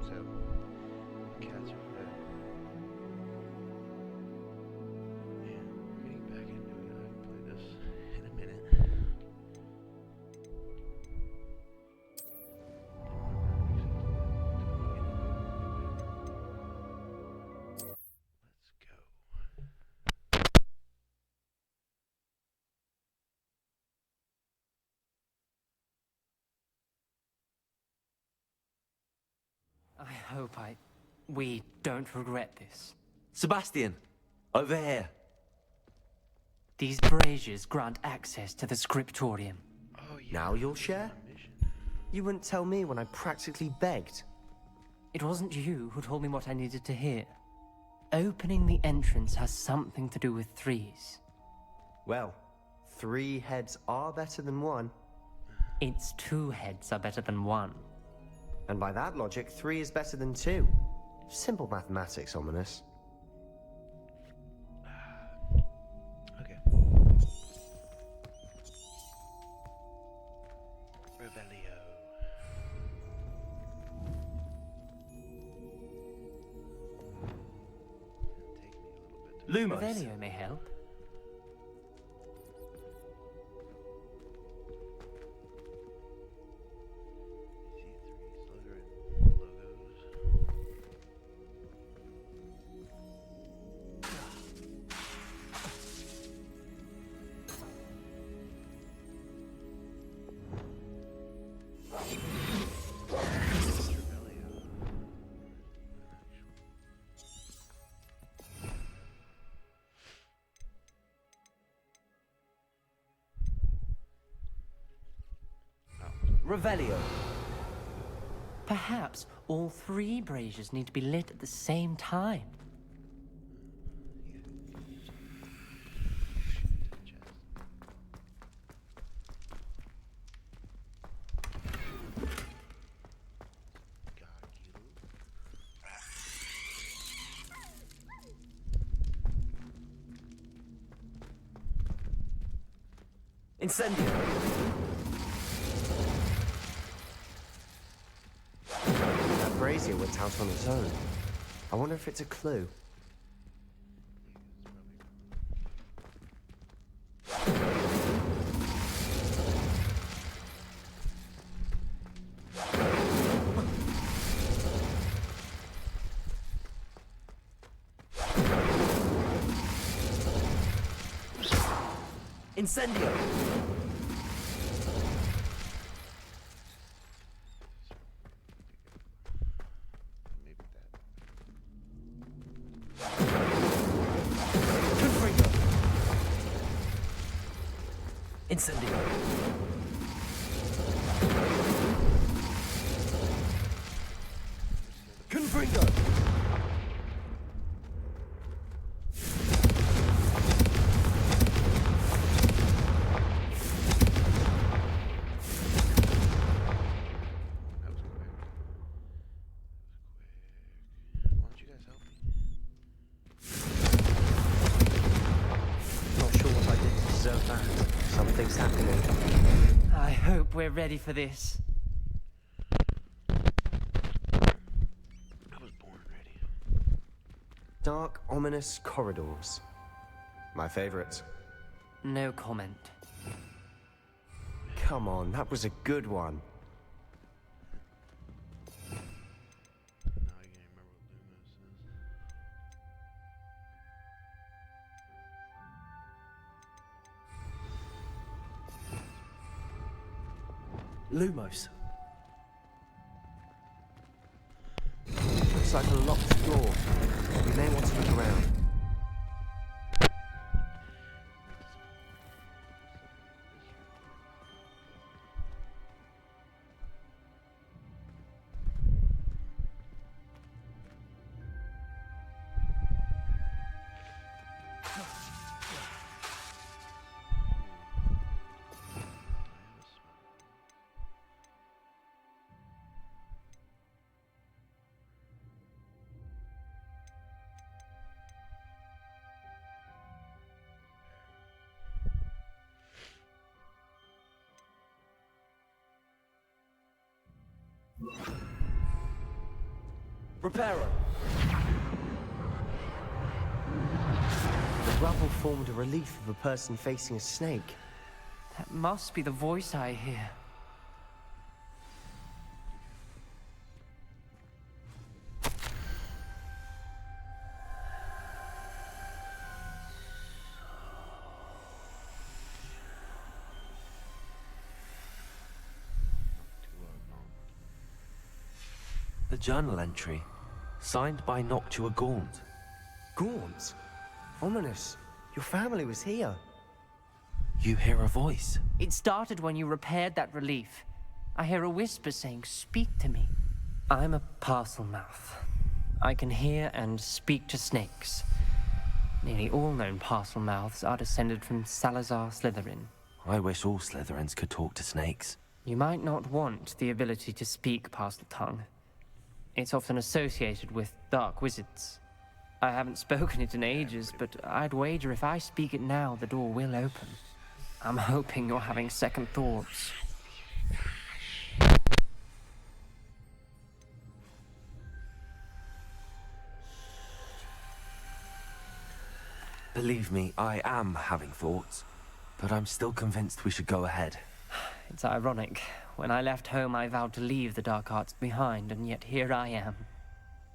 So, cats are fed. And we're getting back into it. I haven't played this in a minute. Let's go. I hope we don't regret this. Sebastian, over here. These braziers grant access to the scriptorium. Oh, yeah. Now you'll share? Mission. You wouldn't tell me when I practically begged. It wasn't you who told me what I needed to hear. Opening the entrance has something to do with threes. Well, 3 heads are better than 1. Its 2 heads are better than 1. And by that logic, 3 is better than 2. Simple mathematics, Ominous. Okay. Revelio. Take me a little bit to Lumos. Revelio may help. C3 Slytherin logos. Revelio. Revelio. Perhaps all 3 braziers need to be lit at the same time. Incendio. That brazier went out on its own. I wonder if it's a clue. Incendio! Maybe that. Confringo! Incendio! Confringo! That was quick. Why don't you guys help me? Not sure what I did to deserve that. Something's happening. I hope we're ready for this. I was born ready. Dark, ominous corridors. My favorite. No comment. Come on, that was a good one. Now I can't remember what Lumos says. Lumos. Looks like a locked door. We may want to look around. Reparo! The rubble formed a relief of a person facing a snake. That must be the voice I hear. The journal entry, signed by Noctua Gaunt. Gaunt? Ominous. Your family was here. You hear a voice. It started when you repaired that relief. I hear a whisper saying, "Speak to me." I'm a parcel mouth. I can hear and speak to snakes. Nearly all known parcel mouths are descended from Salazar Slytherin. I wish all Slytherins could talk to snakes. You might not want the ability to speak parcel tongue. It's often associated with dark wizards. I haven't spoken it in ages, but I'd wager if I speak it now, the door will open. I'm hoping you're having second thoughts. Believe me, I am having thoughts, but I'm still convinced we should go ahead. It's ironic. When I left home, I vowed to leave the dark arts behind, and yet here I am.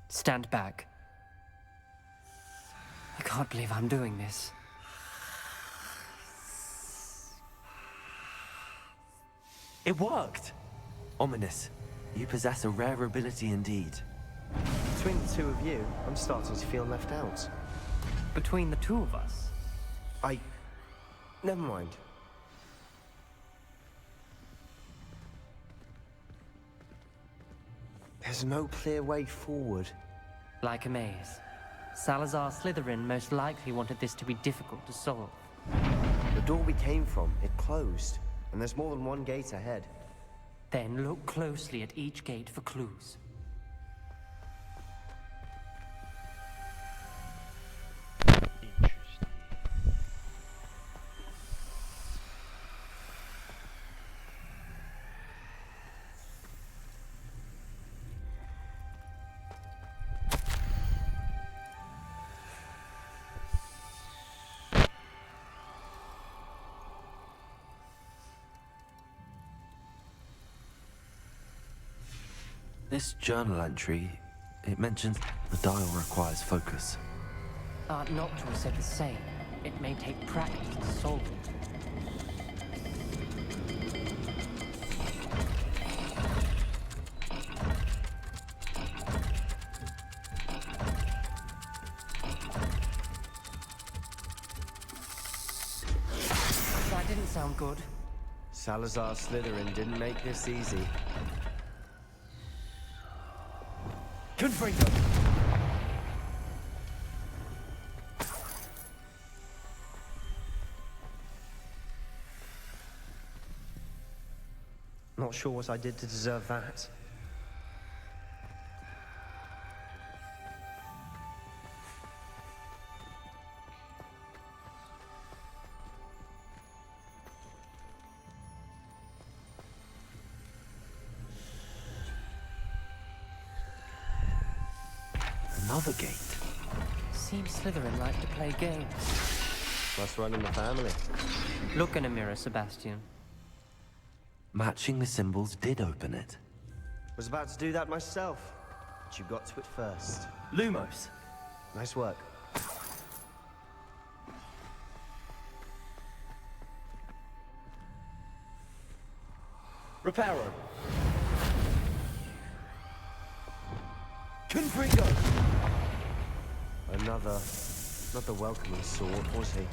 Stand back. I can't believe I'm doing this. It worked! Ominous, you possess a rare ability indeed. Between the two of you, I'm starting to feel left out. Between the two of us? Never mind. There's no clear way forward. Like a maze. Salazar Slytherin most likely wanted this to be difficult to solve. The door we came from, it closed. And there's more than one gate ahead. Then look closely at each gate for clues. Interesting. This journal entry, it mentions the dial requires focus. Art Noctua said the same. It may take practice to solve it. That didn't sound good. Salazar Slytherin didn't make this easy. Confringo! Not sure what I did to deserve that. Another gate. Seems Slytherin like to play games. Must run in the family. Look in a mirror, Sebastian. Matching the symbols did open it. Was about to do that myself, but you got to it first. Lumos! Nice work. Reparo! Confringo! Another, not the welcoming sort, was he?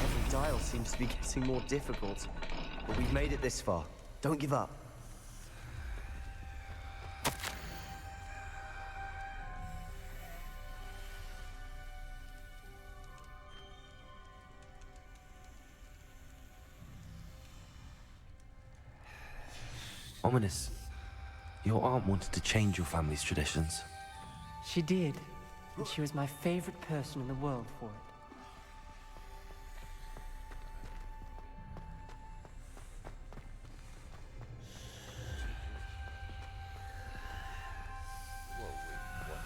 Every dial seems to be getting more difficult, but we've made it this far. Don't give up. Ominous, your aunt wanted to change your family's traditions. She did. And she was my favorite person in the world for it. Whoa, wait, what?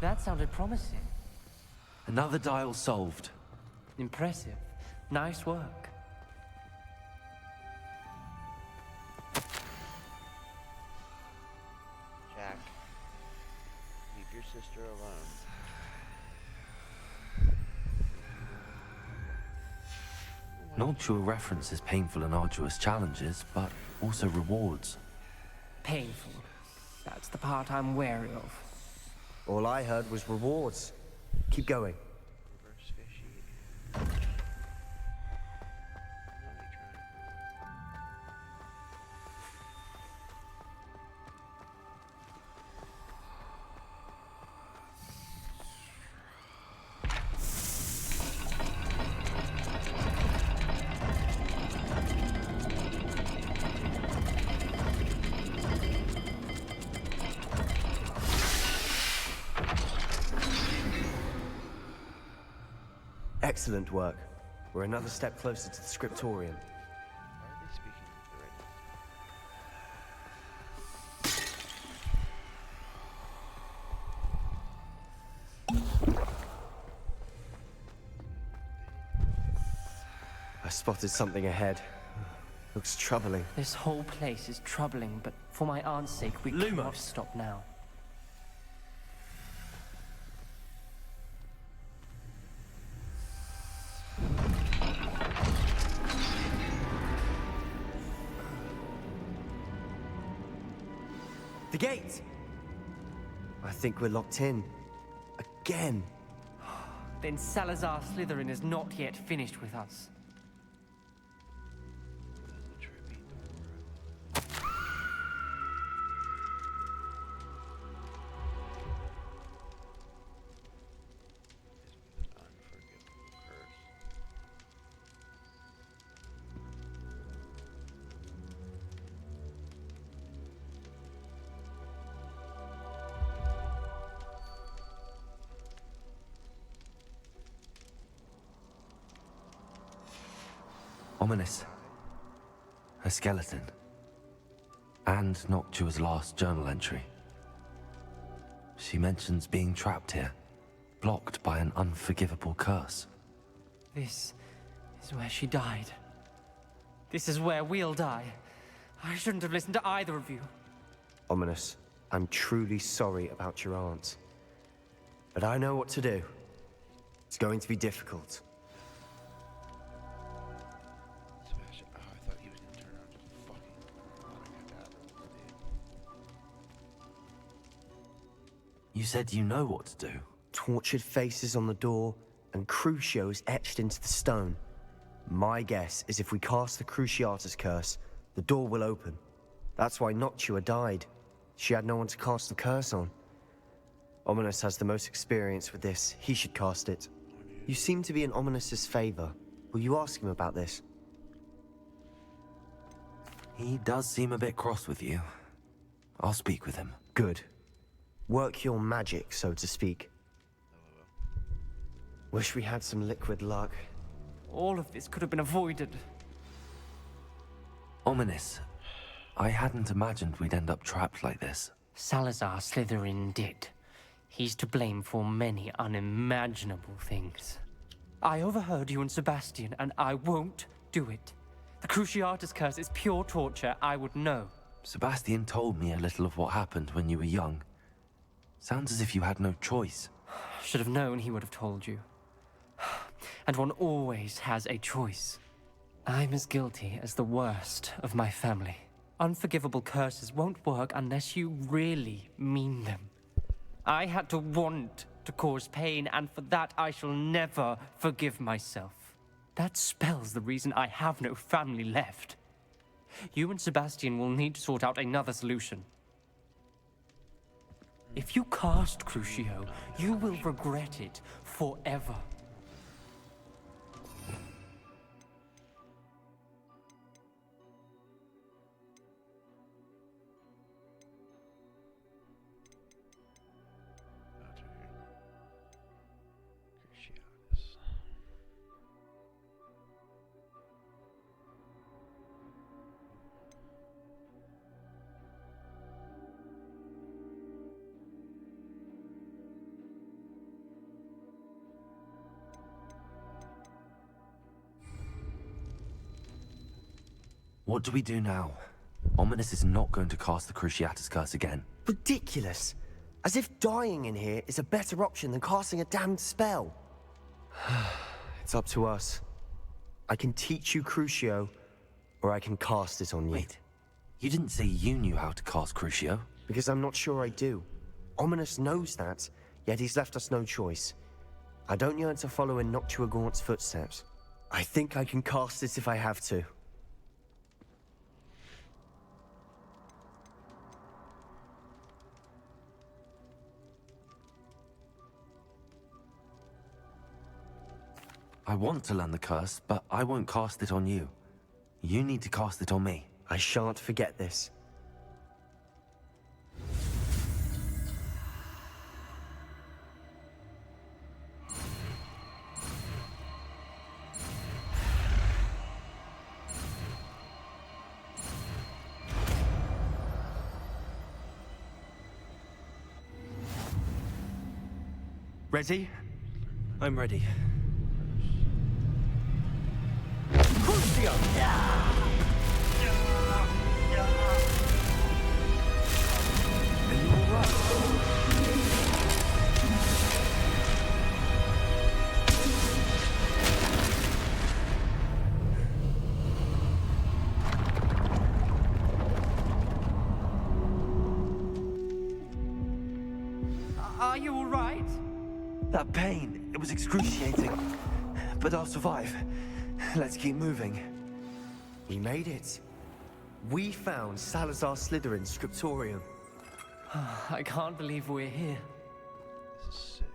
That sounded promising. Another dial solved. Impressive. Nice work. Jack, leave your sister alone. Noctua references painful and arduous challenges, but also rewards. Painful. That's the part I'm wary of. All I heard was rewards. Keep going. Reverse fishy. I'm not really trying. Excellent work. We're another step closer to the scriptorium. Why are they speaking the right I spotted something ahead. Looks troubling. This whole place is troubling, but for my aunt's sake, we cannot stop now. The gate! I think we're locked in. Again. Then Salazar Slytherin is not yet finished with us. the trippy door? Is with an unforgivable curse. Ominous. A skeleton. And Noctua's last journal entry. She mentions being trapped here, blocked by an unforgivable curse. This is where she died. This is where we'll die. I shouldn't have listened to either of you. Ominous, I'm truly sorry about your aunt. But I know what to do. It's going to be difficult. Sebastian, oh, I thought he was gonna turn around and just fucking You said you know what to do. Tortured faces on the door and Crucios etched into the stone. My guess is if we cast the Cruciatus curse, the door will open. That's why Noctua died. She had no one to cast the curse on. Ominous has the most experience with this. He should cast it. You seem to be in Ominous's favor. Will you ask him about this? He does seem a bit cross with you. I'll speak with him. Good. Work your magic, so to speak. Wish we had some liquid luck. All of this could have been avoided. Ominous. I hadn't imagined we'd end up trapped like this. Salazar Slytherin did. He's to blame for many unimaginable things. I overheard you and Sebastian, and I won't do it. The Cruciatus curse is pure torture, I would know. Sebastian told me a little of what happened when you were young. Sounds as if you had no choice. Should have known he would have told you. And one always has a choice. I'm as guilty as the worst of my family. Unforgivable curses won't work unless you really mean them. I had to want to cause pain, and for that I shall never forgive myself. That spell's the reason I have no family left. You and Sebastian will need to sort out another solution. If you cast Crucio, you will regret it forever. Cruciatus. What do we do now? Ominous is not going to cast the Cruciatus curse again. Ridiculous. As if dying in here is a better option than casting a damned spell. It's up to us. I can teach you Crucio, or I can cast it on you. Wait, you didn't say you knew how to cast Crucio? Because I'm not sure I do. Ominous knows that, yet he's left us no choice. I don't yearn to follow in Noctua Gaunt's footsteps. I think I can cast it if I have to. I want to learn the curse, but I won't cast it on you. You need to cast it on me. I shan't forget this. Ready? I'm ready. Crucio! Are you alright? Are you all right? That pain, it was excruciating. But I'll survive. Let's keep moving. We made it. We found Salazar Slytherin's scriptorium. I can't believe we're here. This is sick.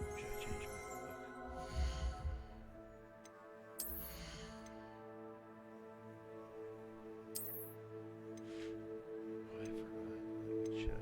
Should I change my look? Oh, I forgot. Let me show you.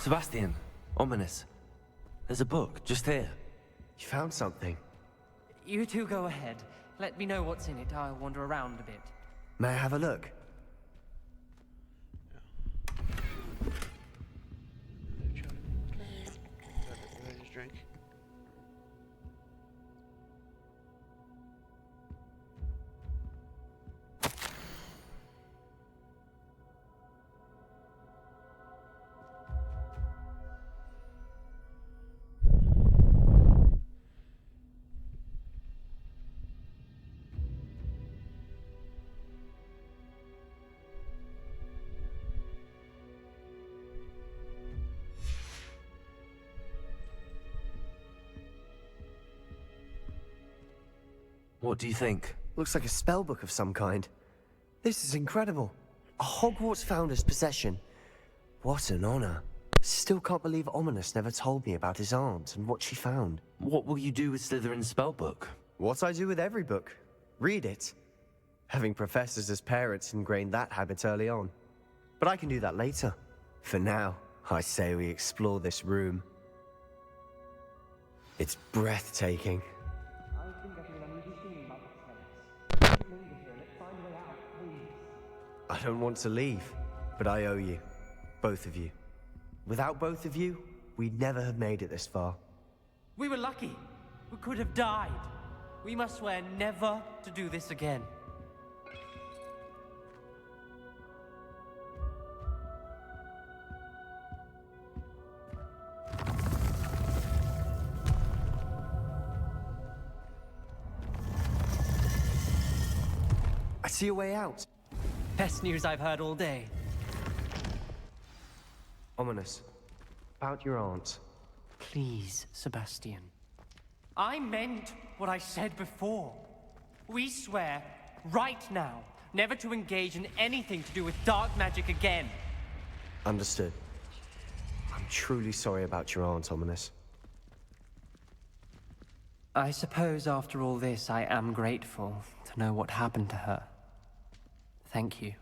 Sebastian, ominous. There's a book just here. You found something. You two go ahead. Let me know what's in it. I'll wander around a bit. May I have a look? Did I just drink? What do you think? Looks like a spell book of some kind. This is incredible. A Hogwarts founder's possession. What an honor. Still can't believe Ominous never told me about his aunt and what she found. What will you do with Slytherin's spellbook? What I do with every book. Read it. Having professors as parents ingrained that habit early on. But I can do that later. For now, I say we explore this room. It's breathtaking. I don't want to leave, but I owe you. Both of you. Without both of you, we'd never have made it this far. We were lucky. We could have died. We must swear never to do this again. I see a way out. Best news I've heard all day. Ominous. About your aunt. Please, Sebastian. I meant what I said before. We swear, right now, never to engage in anything to do with dark magic again. Understood. I'm truly sorry about your aunt, Ominous. I suppose after all this, I am grateful to know what happened to her. Thank you.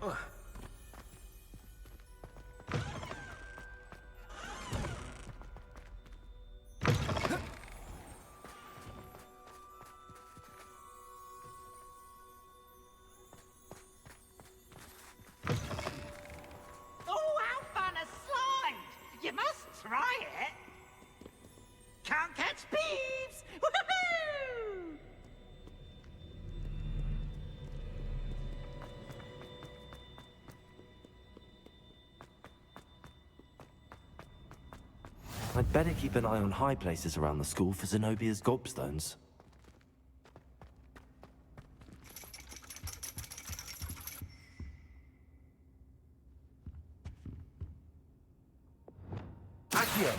Oh, how fun a slide! You must try it. Can't catch thieves! Woohoo! I'd better keep an eye on high places around the school for Zenobia's gobstones. Accio!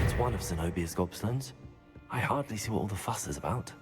It's one of Zenobia's gobstones. I hardly see what all the fuss is about.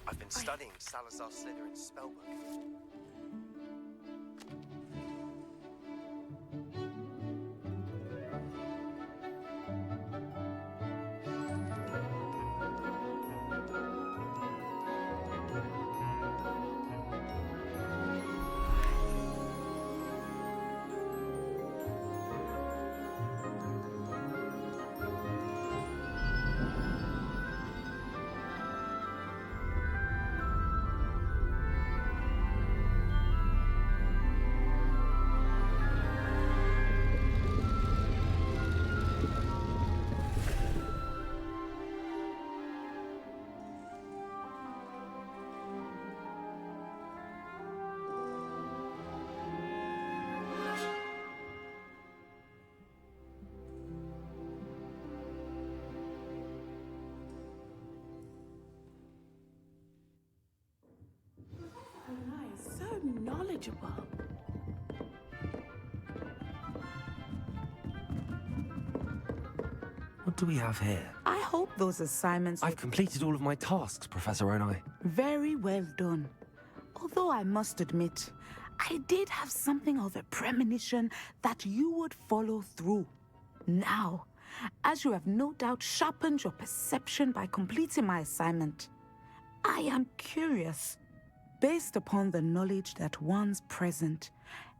I've been studying Salazar Slytherin's spellbook. Nice, so knowledgeable. What do we have here? I hope those assignments I've completed all of my tasks, Professor Onai. very well done. Although I must admit, I did have something of a premonition that you would follow through. Now, as you have no doubt sharpened your perception by completing my assignment, I am curious. Based upon the knowledge that one's present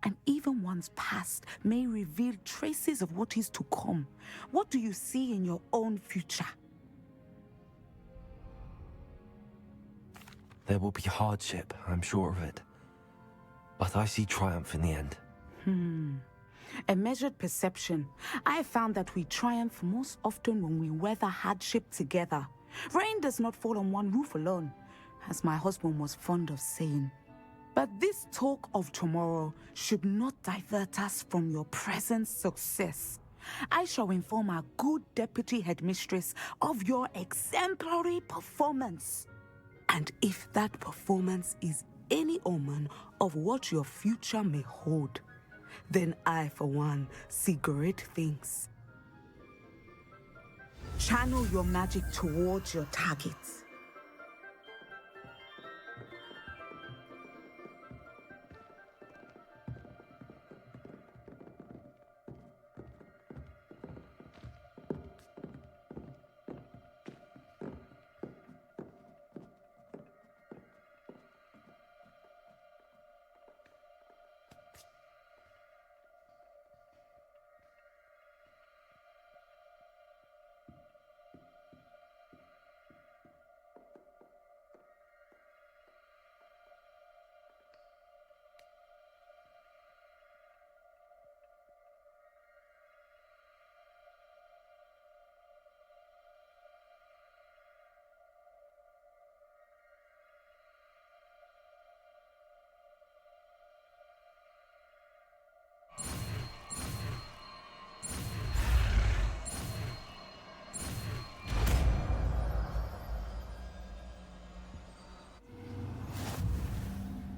and even one's past may reveal traces of what is to come, what do you see in your own future? There will be hardship, I'm sure of it. But I see triumph in the end. A measured perception. I have found that we triumph most often when we weather hardship together. Rain does not fall on one roof alone, as my husband was fond of saying. But this talk of tomorrow should not divert us from your present success. I shall inform our good deputy headmistress of your exemplary performance. And if that performance is any omen of what your future may hold, then I, for one, see great things. Channel your magic towards your targets.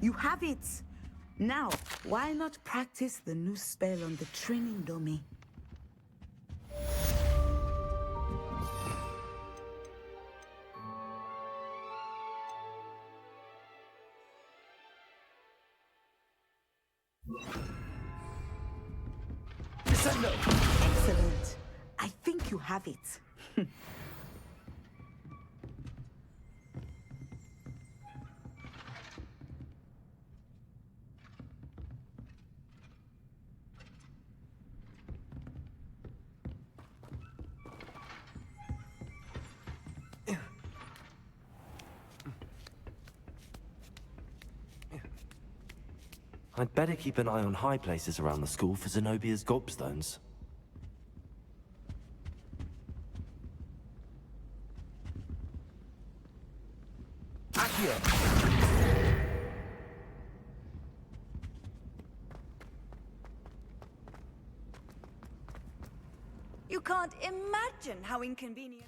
You have it! Now, why not practice the new spell on the training dummy? Excellent. I think you have it. I'd better keep an eye on high places around the school for Zenobia's gobstones. You can't imagine how inconvenient.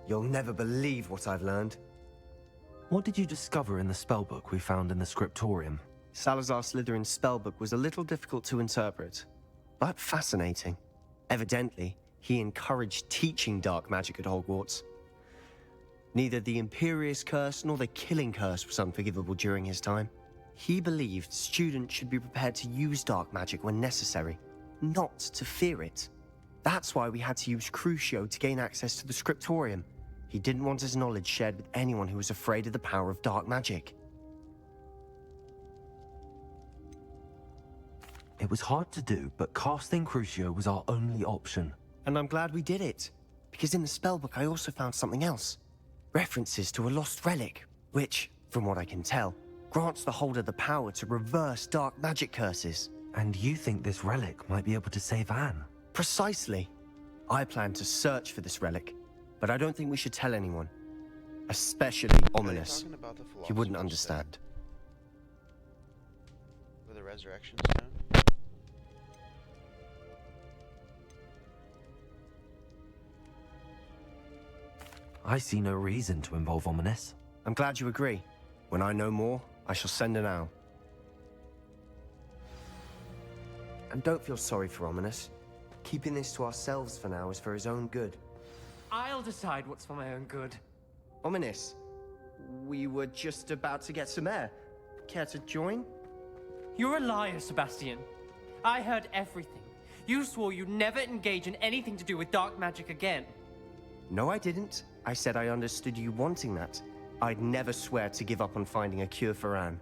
You'll never believe what I've learned. What did you discover in the spellbook we found in the scriptorium? Salazar Slytherin's spellbook was a little difficult to interpret, but fascinating. Evidently, he encouraged teaching dark magic at Hogwarts. Neither the Imperious Curse nor the Killing Curse was unforgivable during his time. He believed students should be prepared to use dark magic when necessary, not to fear it. That's why we had to use Crucio to gain access to the scriptorium. He didn't want his knowledge shared with anyone who was afraid of the power of dark magic. It was hard to do, but casting Crucio was our only option. And I'm glad we did it, because in the spellbook I also found something else. References to a lost relic, which, from what I can tell, grants the holder the power to reverse dark magic curses. And you think this relic might be able to save Anne? Precisely. I plan to search for this relic, but I don't think we should tell anyone. Especially Ominous. Talking about the He wouldn't Philosopher's Stone understand. with the Resurrection Stone. I see no reason to involve Ominous. I'm glad you agree. When I know more, I shall send an owl. And don't feel sorry for Ominous. Keeping this to ourselves for now is for his own good. I'll decide what's for my own good. Ominous, we were just about to get some air. Care to join? You're a liar, Sebastian. I heard everything. You swore you'd never engage in anything to do with dark magic again. No, I didn't. I said I understood you wanting that. I'd never swear to give up on finding a cure for Anne.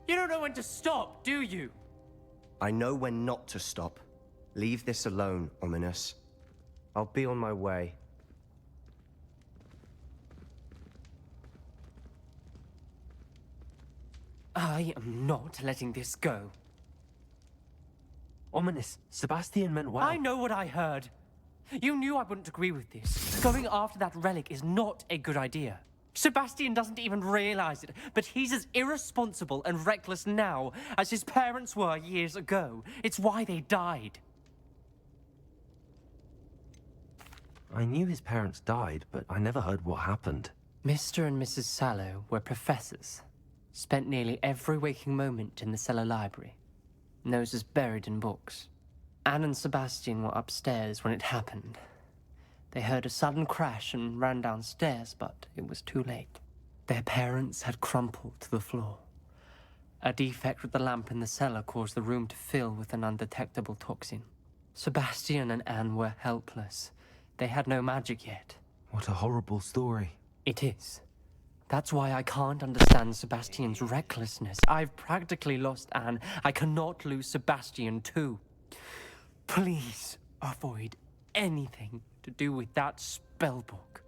You don't know when to stop, do you? I know when not to stop. Leave this alone, Ominous. I'll be on my way. I am not letting this go. Ominous, Sebastian meant well. I know what I heard. You knew I wouldn't agree with this. Going after that relic is not a good idea. Sebastian doesn't even realize it, but he's as irresponsible and reckless now as his parents were years ago. It's why they died. I knew his parents died, but I never heard what happened. Mr. and Mrs. Sallow were professors. Spent nearly every waking moment in the cellar library. Noses buried in books. Anne and Sebastian were upstairs when it happened. They heard a sudden crash and ran downstairs, but it was too late. Their parents had crumpled to the floor. A defect with the lamp in the cellar caused the room to fill with an undetectable toxin. Sebastian and Anne were helpless. They had no magic yet. What a horrible story. It is. That's why I can't understand Sebastian's recklessness. I've practically lost Anne. I cannot lose Sebastian too. Please avoid anything to do with that spellbook.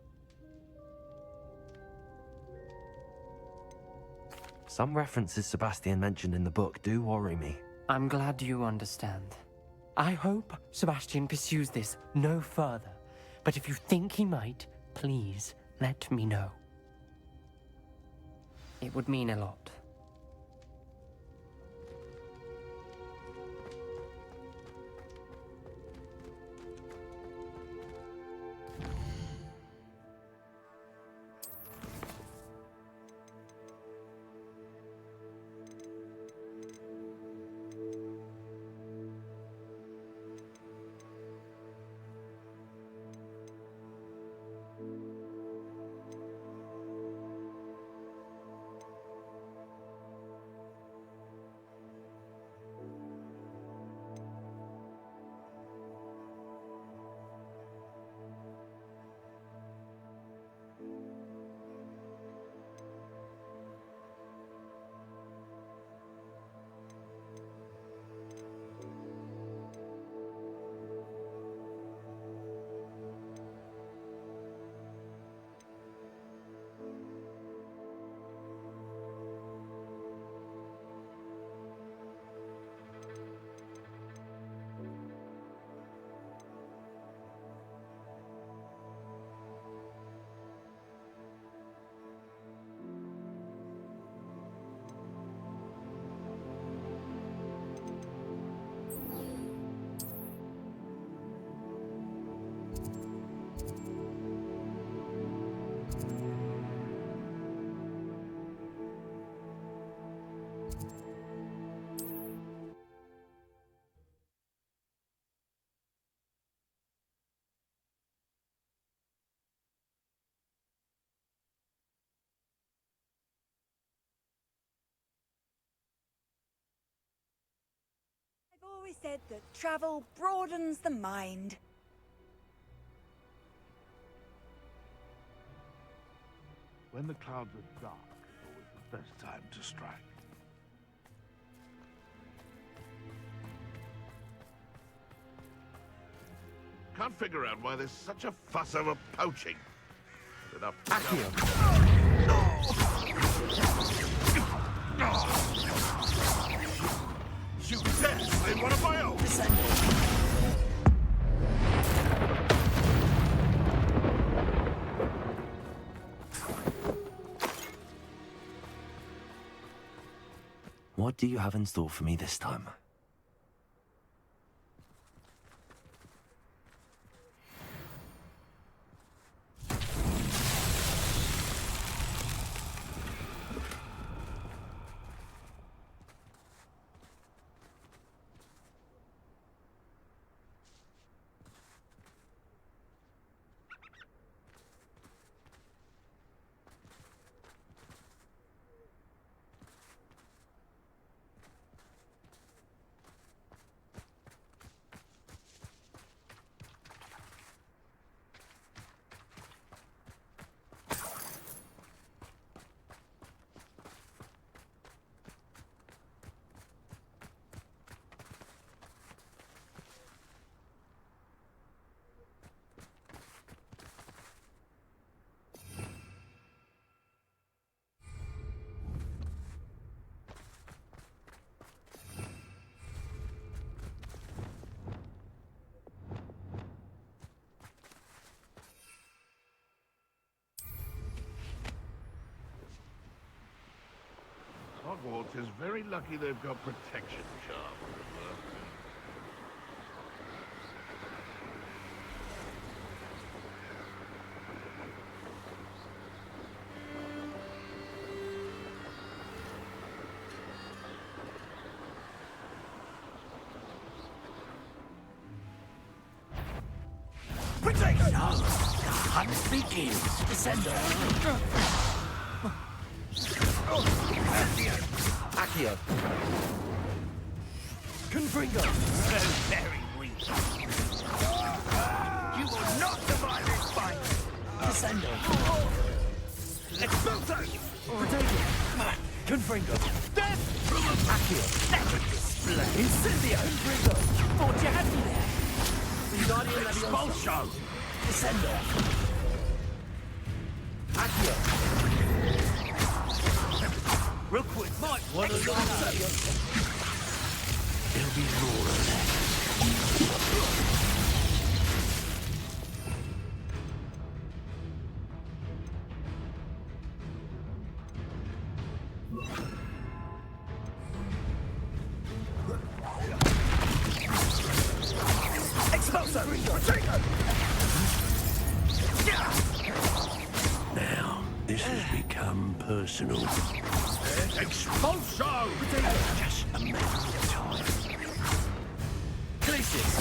Some references Sebastian mentioned in the book do worry me. I'm glad you understand. I hope Sebastian pursues this no further. But if you think he might, please let me know. It would mean a lot. I've always said that travel broadens the mind. When the clouds are dark is always the best time to strike. Can't figure out why there's such a fuss over poaching. Enough. Shoot death in one of my own. What do you have in store for me this time? Hogwarts is very lucky they've got protection charms. Hunt begins. Descendo. Accio. Confringo. So very weak. You will not survive this fight. Descendo. Expulso. Potato. Confringo. Death. Accio. Never display. Incendio. Confringo. Thought you had me there. Wingardium Leviosa. Expulso. Descendo. Accio. Rookwood might want to look up. There'll be more of that. Expulso. Potato. Now, this has become personal. Expulso! Just a matter of time. Glacius.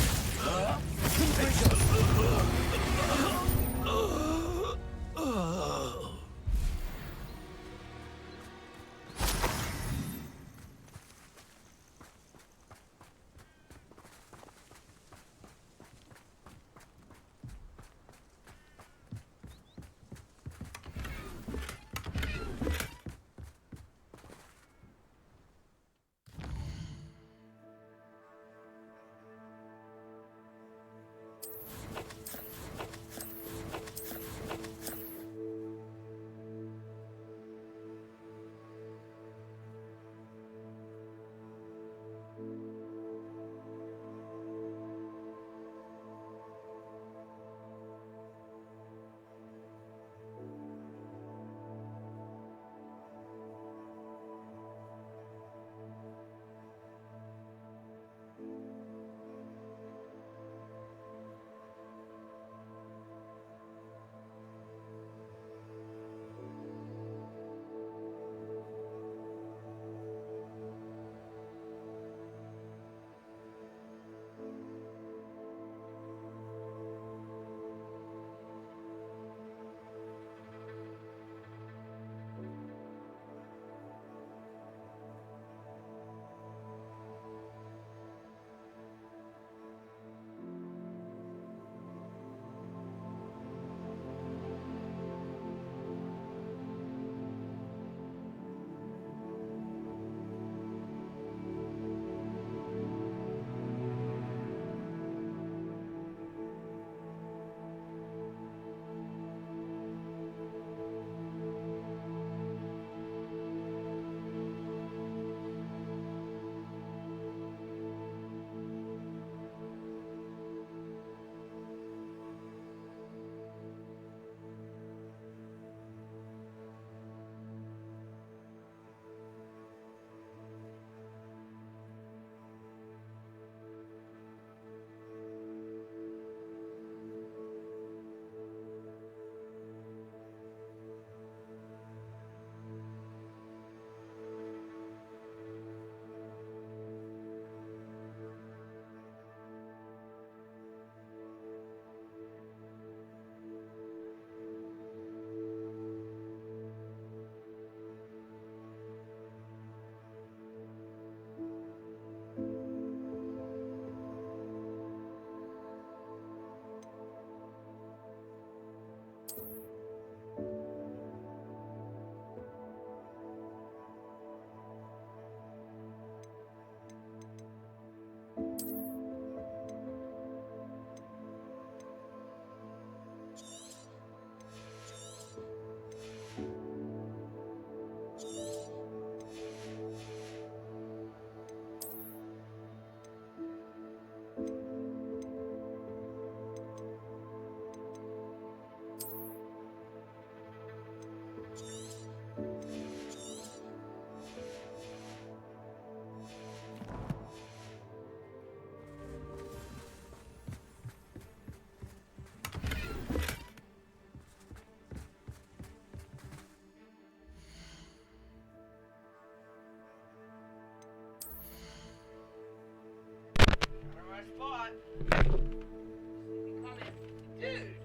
Dude,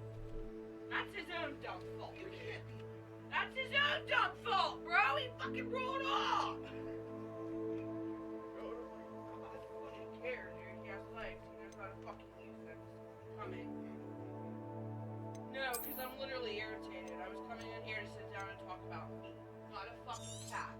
own dumb fault. That's his own dumb fault, bro. He fucking rolled off. Fucking care, dude. He has legs. He knows how to fucking use them. Coming. No, because I'm literally irritated. I was coming in here to sit down and talk about me, not a fucking cat.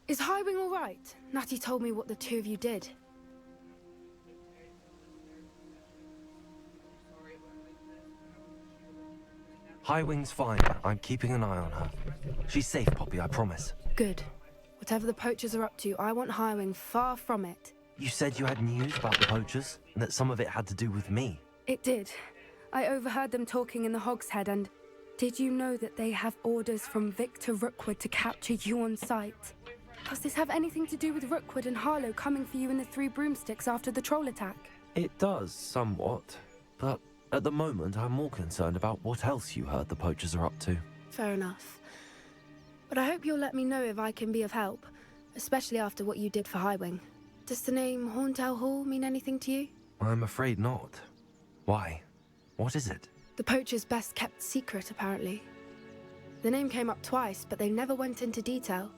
Is Highwing all right? Natty told me what the two of you did. Highwing's fine. I'm keeping an eye on her. She's safe, Poppy, I promise. Good. Whatever the poachers are up to, I want Highwing far from it. You said you had news about the poachers, and that some of it had to do with me. It did. I overheard them talking in the Hogshead, and did you know that they have orders from Victor Rookwood to capture you on sight? Does this have anything to do with Rookwood and Harlow coming for you in the Three Broomsticks after the troll attack? It does, somewhat. But at the moment, I'm more concerned about what else you heard the poachers are up to. Fair enough. But I hope you'll let me know if I can be of help, especially after what you did for Highwing. Does the name Horndale Hall mean anything to you? I'm afraid not. Why? What is it? The poachers' best kept secret, apparently. The name came up twice, but they never went into detail.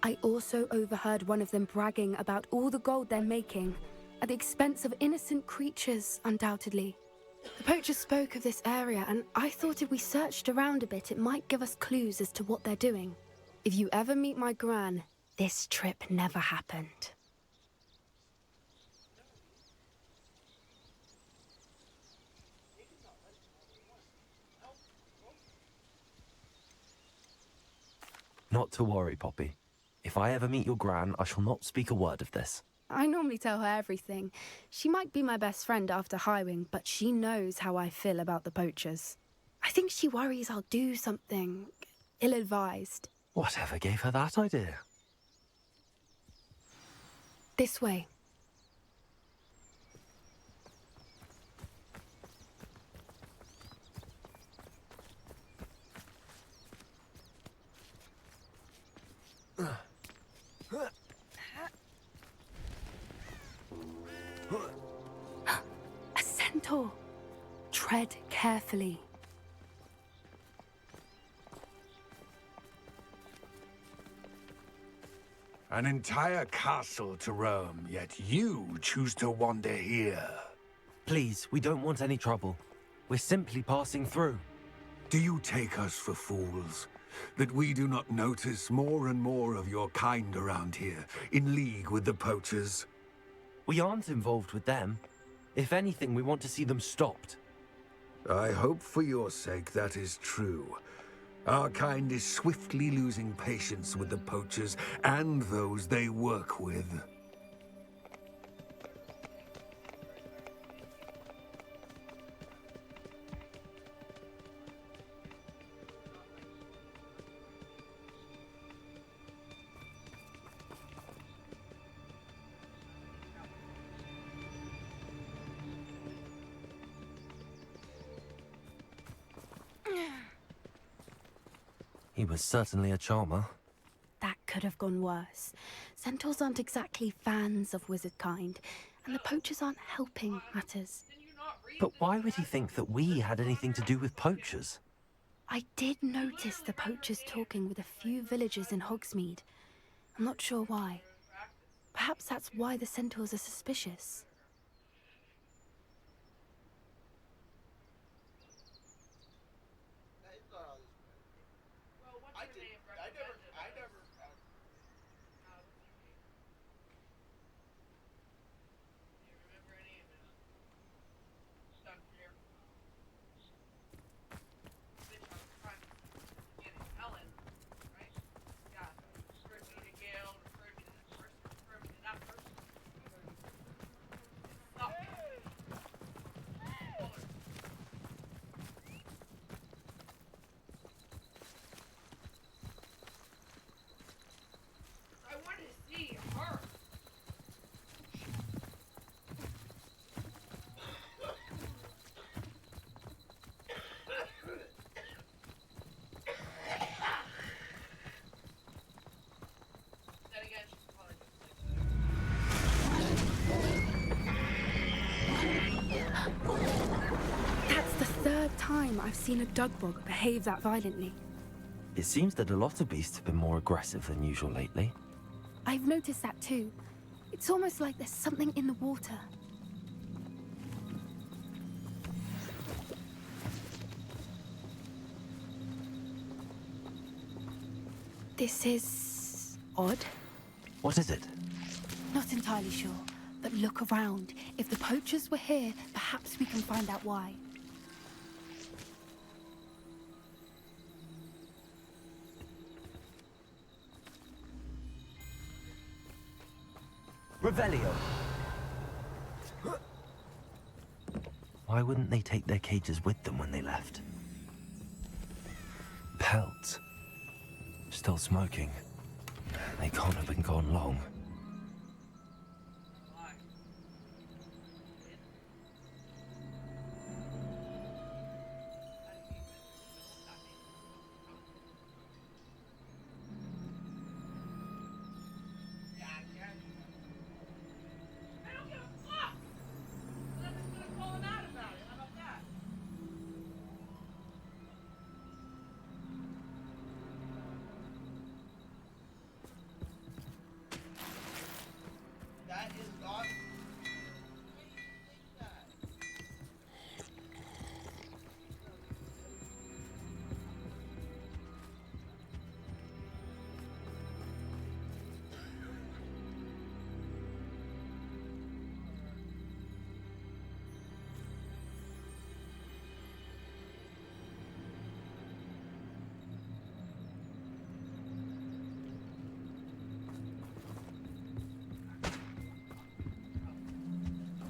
I also overheard one of them bragging about all the gold they're making, at the expense of innocent creatures, undoubtedly. The poachers spoke of this area, and I thought if we searched around a bit, it might give us clues as to what they're doing. If you ever meet my gran, this trip never happened. Not to worry, Poppy. If I ever meet your gran, I shall not speak a word of this. I normally tell her everything. She might be my best friend after Highwing, but she knows how I feel about the poachers. I think she worries I'll do something ill-advised. Whatever gave her that idea? This way. A centaur. Tread carefully. An entire castle to roam, yet you choose to wander here. Please, we don't want any trouble. We're simply passing through. Do you take us for fools? That we do not notice more and more of your kind around here, in league with the poachers? We aren't involved with them. If anything, we want to see them stopped. I hope for your sake that is true. Our kind is swiftly losing patience with the poachers and those they work with. He was certainly a charmer. That could have gone worse. Centaurs aren't exactly fans of wizard kind, and the poachers aren't helping matters. But why would he think that we had anything to do with poachers? I did notice the poachers talking with a few villagers in Hogsmeade. I'm not sure why. Perhaps that's why the centaurs are suspicious. That's the third time I've seen a dugbog behave that violently. It seems that a lot of beasts have been more aggressive than usual lately. I've noticed that too. It's almost like there's something in the water. This is odd. What is it? Not entirely sure, but look around. If the poachers were here, perhaps we can find out why. Revelio. Why wouldn't they take their cages with them when they left? Pelts. Still smoking. They can't have been gone long.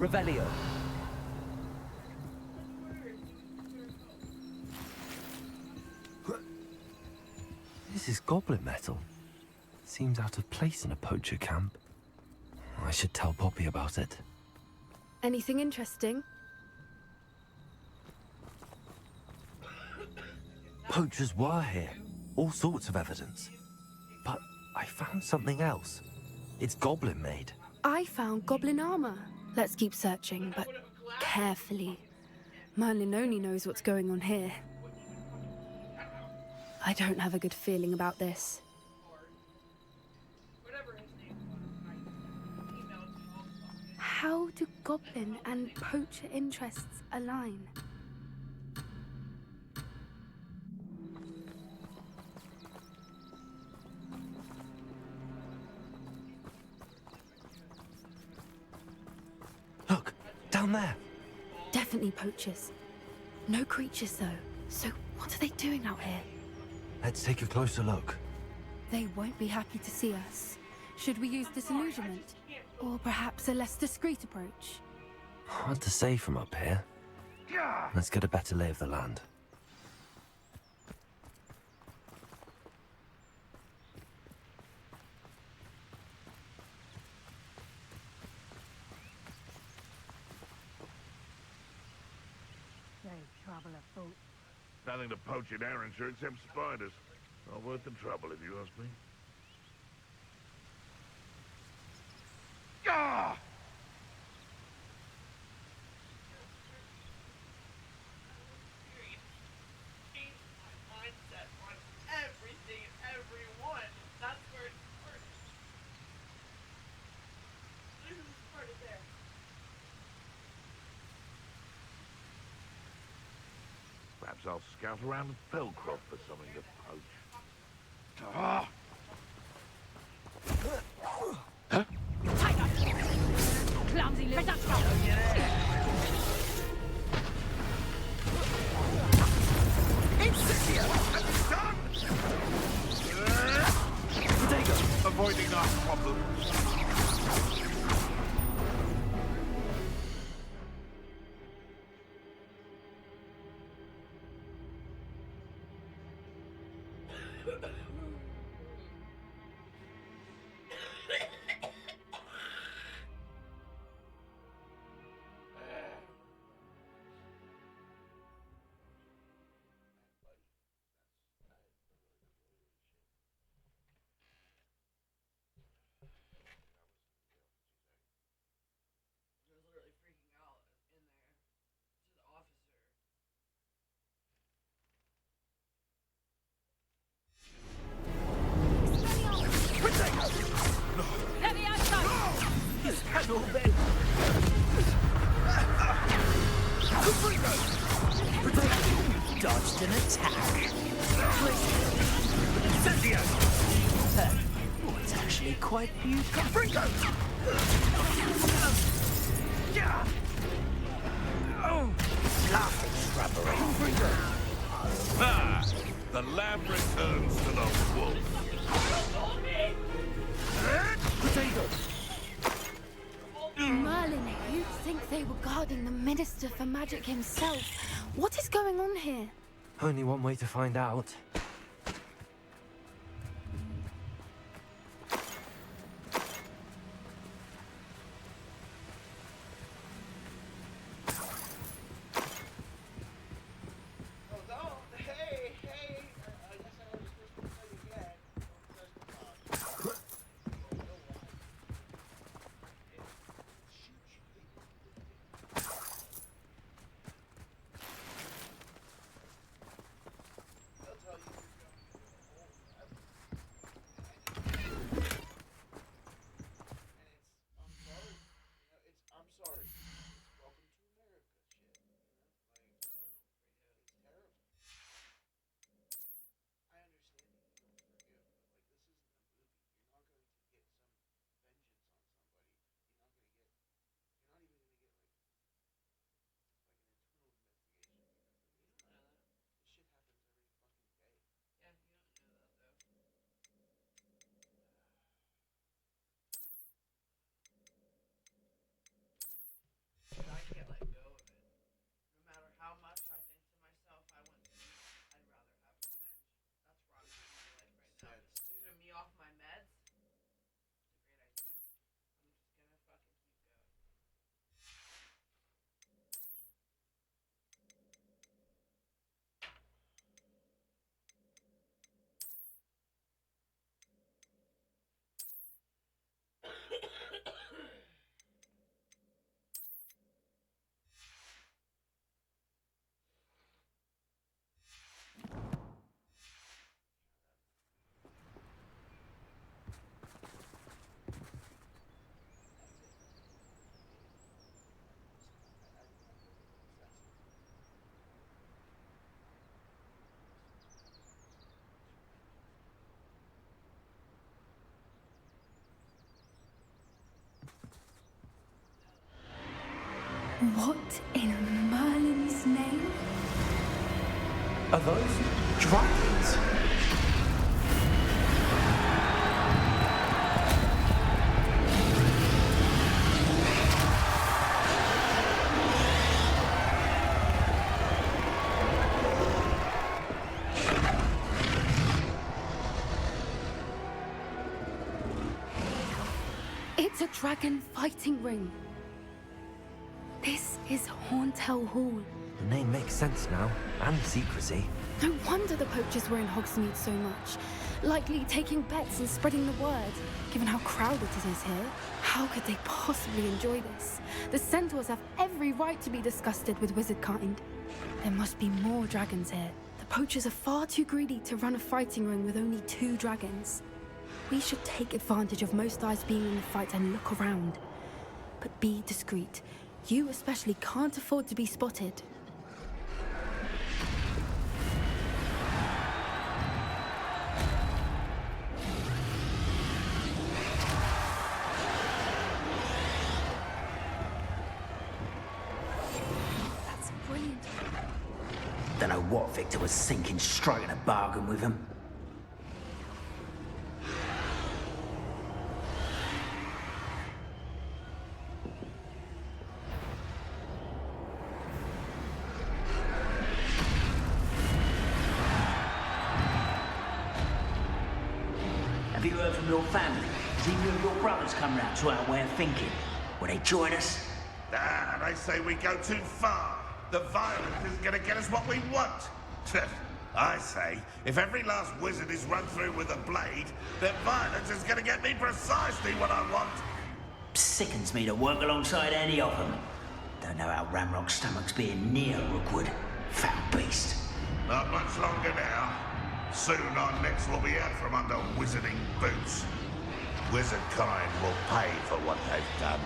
Revelio. This is goblin metal. Seems out of place in a poacher camp. I should tell Poppy about it. Anything interesting? Poachers were here. All sorts of evidence. But I found something else. It's goblin made. I found goblin armor. Let's keep searching, but carefully. Merlin only knows what's going on here. I don't have a good feeling about this. How do goblin and poacher interests align? Look, down there. Definitely poachers. No creatures, though. So what are they doing out here? Let's take a closer look. They won't be happy to see us. Should we use disillusionment? Or perhaps a less discreet approach? Hard to say from up here. Let's get a better lay of the land. Nothing to poach in Arrynshire except spiders. Not worth the trouble, if you ask me. Ah! Perhaps I'll scout around Felcroft for something to poach. Ah! Clumsy little bastard! Incendio! Done! Potato! Avoiding our problems. I was literally freaking out in there to the officer. Let me outside! Is that all then? Potato! Dodged an attack. Incendio! Oh, it's actually quite beautiful. Bringo! Oh! Laughing shrubbery. Bringo! Ah! The lamb returns to the wolf. Potato! Merlin, you'd think they were guarding the Minister for Magic himself. What is going on here? Only one way to find out. What in Merlin's name? Are those dragons? It's a dragon fighting ring. This is Hauntel Hall. The name makes sense now, and secrecy. No wonder the poachers were in Hogsmeade so much. Likely taking bets and spreading the word. Given how crowded it is here, how could they possibly enjoy this? The centaurs have every right to be disgusted with wizard kind. There must be more dragons here. The poachers are far too greedy to run a fighting ring with only 2 dragons. We should take advantage of most eyes being in the fight and look around. But be discreet. You especially can't afford to be spotted. Don't know what Victor was thinking, striking a bargain with him. Have you heard from your family? Has either of your brothers come round to our way of thinking? Will they join us? Ah, they say we go too far. The violence isn't going to get us what we want. I say, if every last wizard is run through with a blade, then violence is going to get me precisely what I want. Sickens me to work alongside any of them. Don't know how Ramrock's stomach's being near Rookwood. Foul beast. Not much longer now. Soon our necks will be out from under wizarding boots. Wizard kind will pay for what they've done.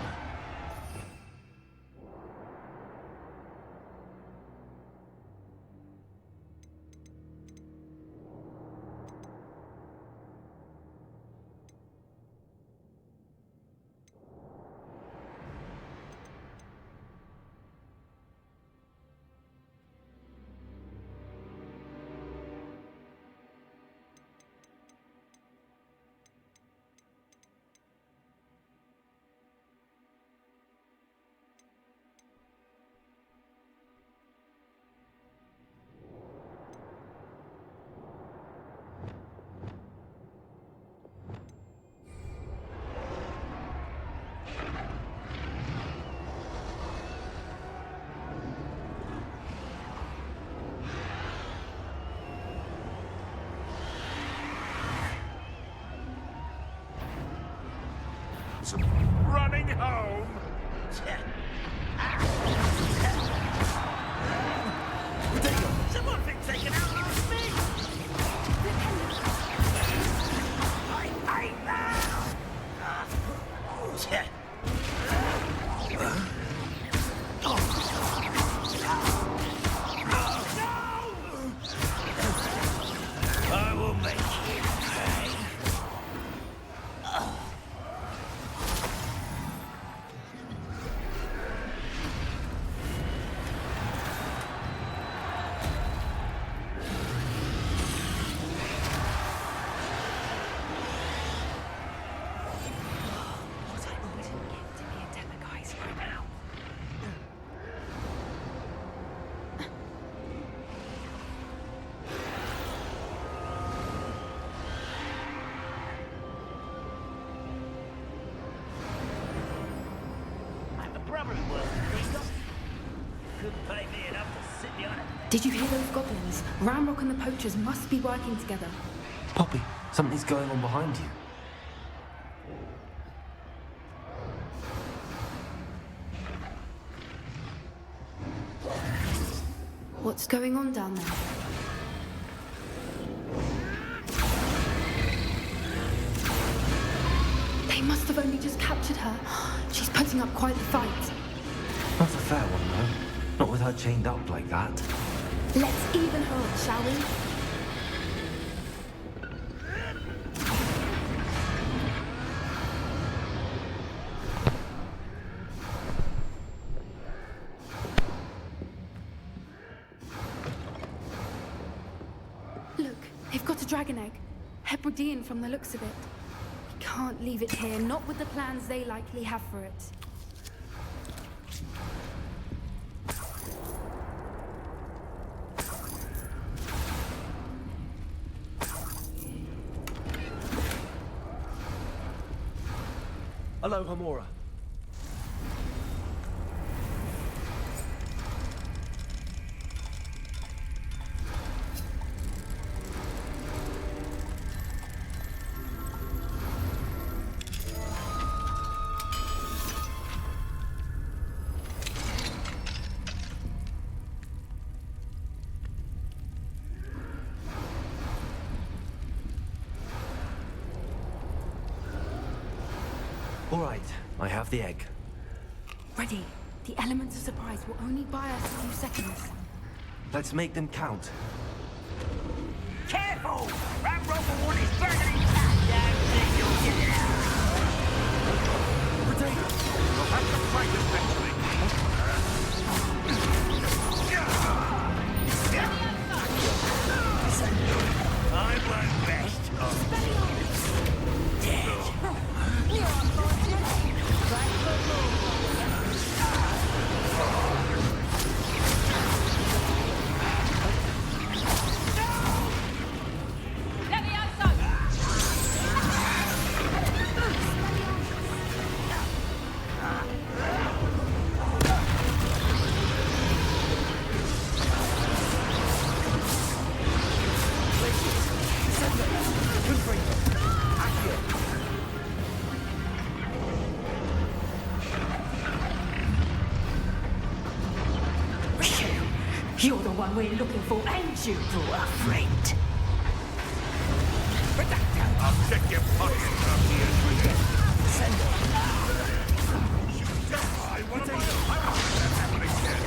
Running home. Someone's been taken out last week! I hate that! I will make you pay. Did you hear those goblins? Ramrock and the poachers must be working together. Poppy, something's going on behind you. What's going on down there? They must have only just captured her. She's putting up quite the fight. Not a fair one, though. Not with her chained up like that. Let's even her up, shall we? Look, they've got a dragon egg. Hebridean from the looks of it. We can't leave it here, not with the plans they likely have for it. Hello, Hamora. All right, I have the egg. Ready. The elements of surprise will only buy us a few seconds. Let's make them count. Careful! Ramrock will want his burning cat. Don't think you'll get it out. Potato! We'll have to fight eventually. You're the one we're looking for, ain't you? Poor friend. I'll check your pockets after you drink it. Send it. I want to happen again.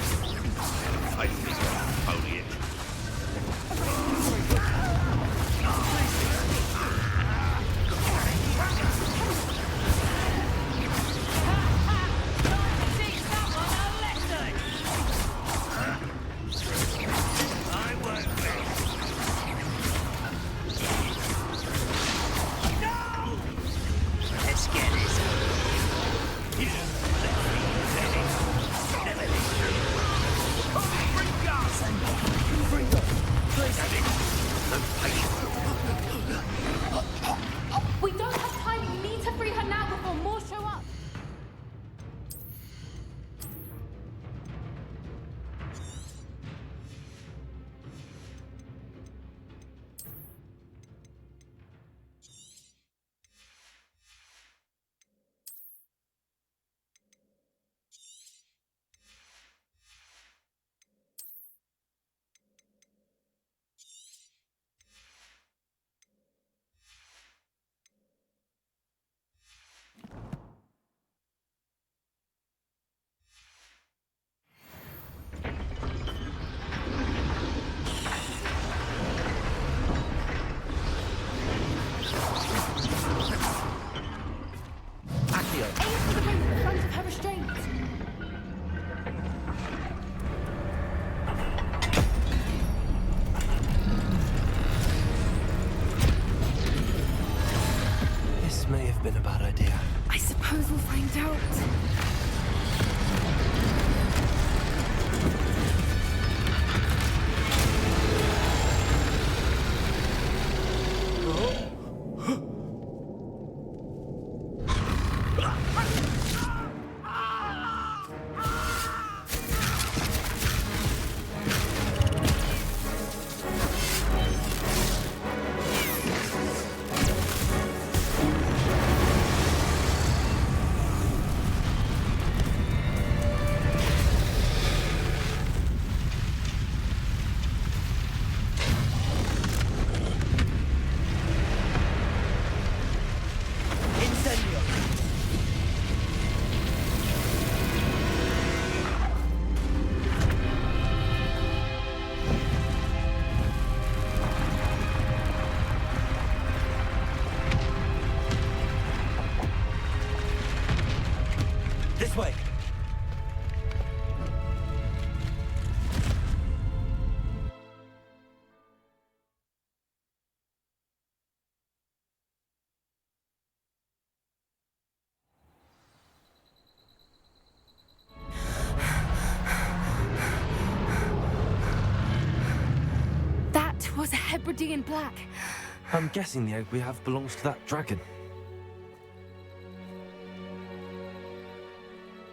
I think I'll pony it. We don't have time. We need to free her now before more show up. May have been a bad idea. I suppose we'll find out. This way. That was a Hebridean black. I'm guessing the egg we have belongs to that dragon.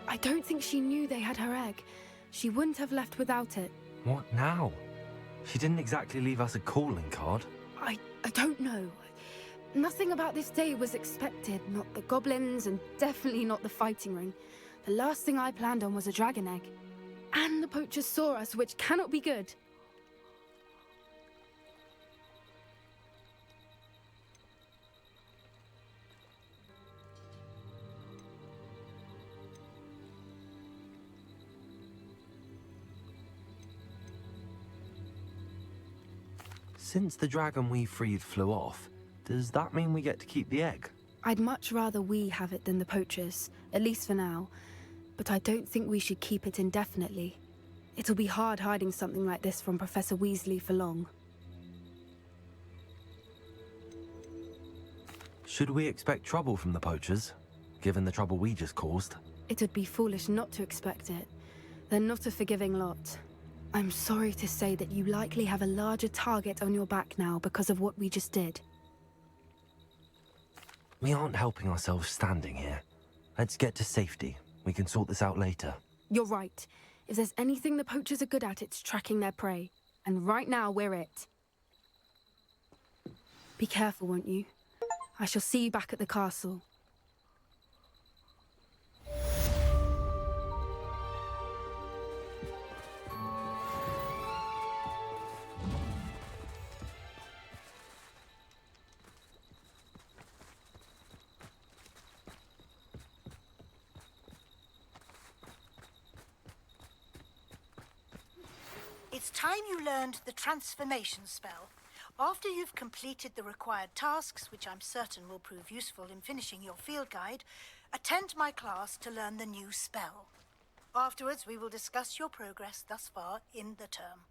I don't think she knew they had her egg. She wouldn't have left without it. What now? She didn't exactly leave us a calling card. I don't know. Nothing about this day was expected. Not the goblins, and definitely not the fighting ring. The last thing I planned on was a dragon egg. And the poachers saw us, which cannot be good. Since the dragon we freed flew off, does that mean we get to keep the egg? I'd much rather we have it than the poachers, at least for now. But I don't think we should keep it indefinitely. It'll be hard hiding something like this from Professor Weasley for long. Should we expect trouble from the poachers, given the trouble we just caused? It would be foolish not to expect it. They're not a forgiving lot. I'm sorry to say that you likely have a larger target on your back now because of what we just did. We aren't helping ourselves standing here. Let's get to safety. We can sort this out later. You're right. If there's anything the poachers are good at, it's tracking their prey. And right now, we're it. Be careful, won't you? I shall see you back at the castle. It's time you learned the transformation spell. After you've completed the required tasks, which I'm certain will prove useful in finishing your field guide, attend my class to learn the new spell. Afterwards, we will discuss your progress thus far in the term.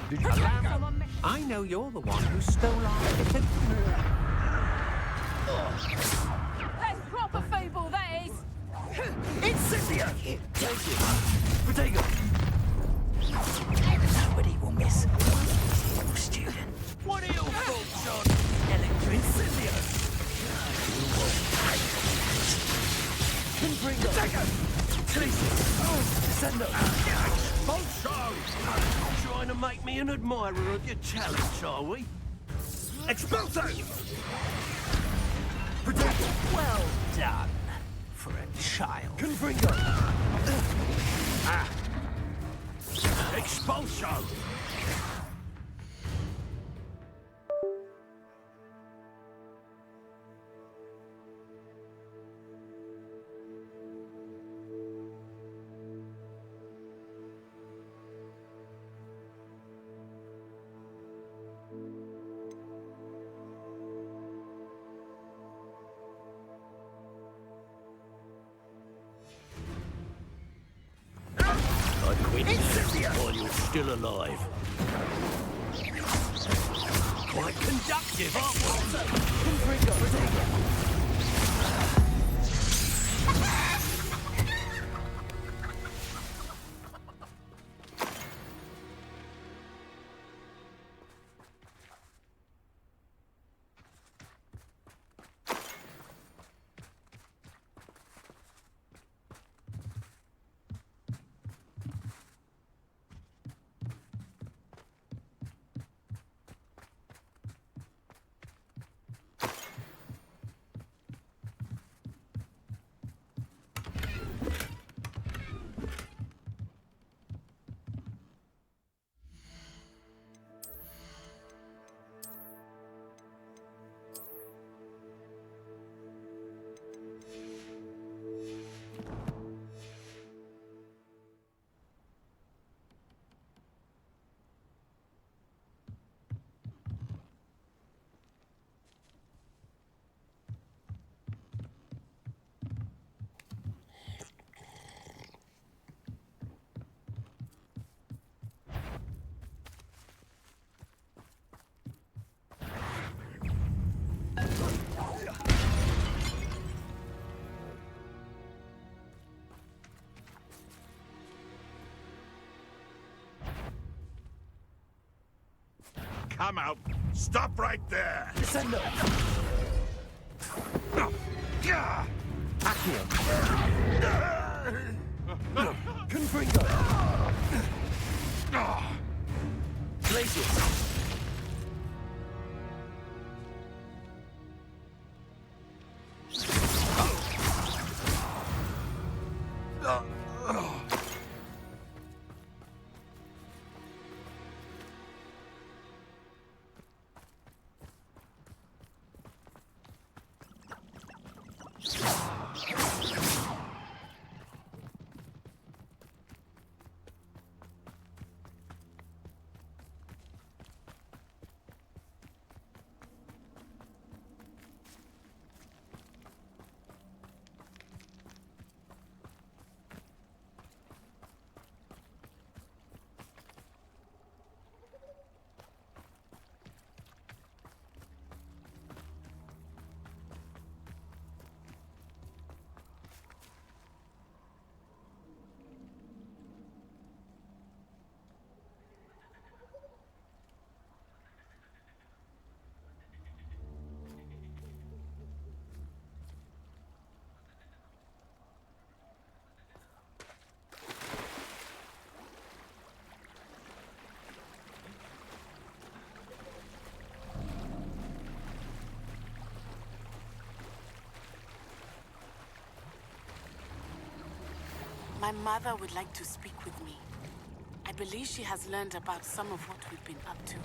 Did you allow me? I know you're the one who stole our ticket. That's proper feeble, that is! Incendio! Take it. Protego! Nobody will miss. Evil student. What are your thoughts on Electro Incendio! Confringo! Protego! Tracy! Descendo! Bolso! Trying to make me an admirer of your talents, are we? Expulso! Protego! Well done. For a child. Confringo! Expulso! I quit while you're still alive. Quite conductive, aren't we? Confringo! Protego! come out. Stop right there. Descendo! Accio! Confringo! Glacius! My mother would like to speak with me. I believe she has learned about some of what we've been up to.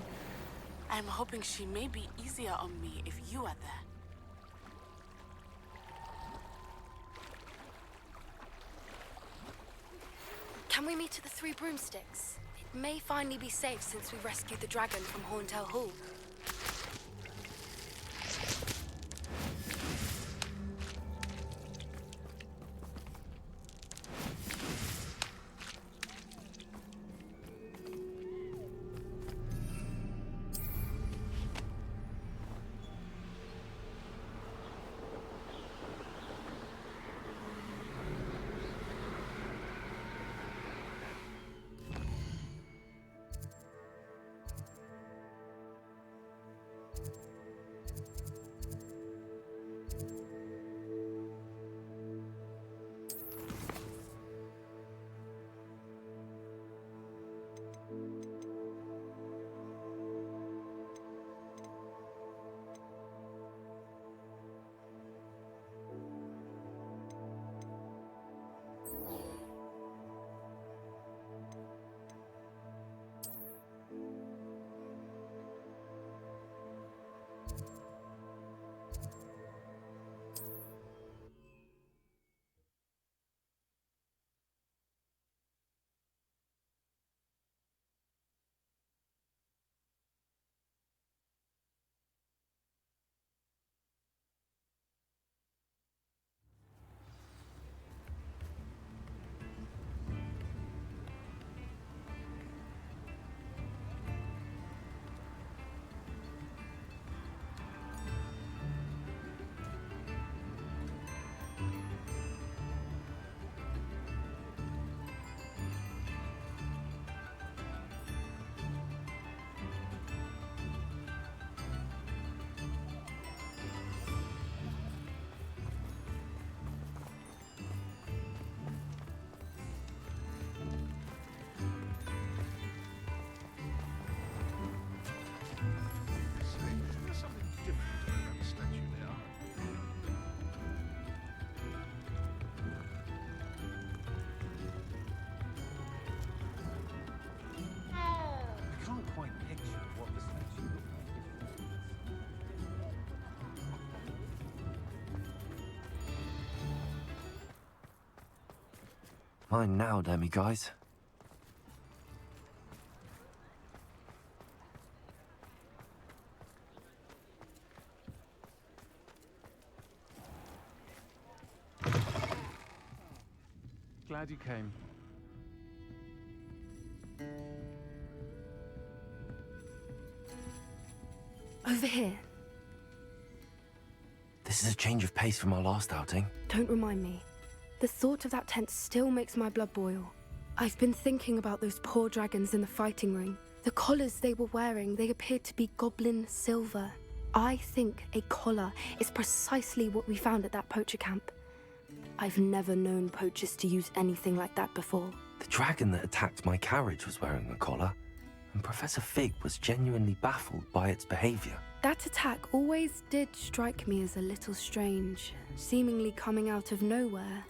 I'm hoping she may be easier on me if you are there. Can we meet at the Three Broomsticks? It may finally be safe since we rescued the dragon from Horntail Hall. Mine now, Demi, guys. Glad you came. Over here. This is a change of pace from our last outing. Don't remind me. The thought of that tent still makes my blood boil. I've been thinking about those poor dragons in the fighting ring. The collars they were wearing, they appeared to be goblin silver. I think a collar is precisely what we found at that poacher camp. I've never known poachers to use anything like that before. The dragon that attacked my carriage was wearing a collar, and Professor Fig was genuinely baffled by its behavior. That attack always did strike me as a little strange, seemingly coming out of nowhere.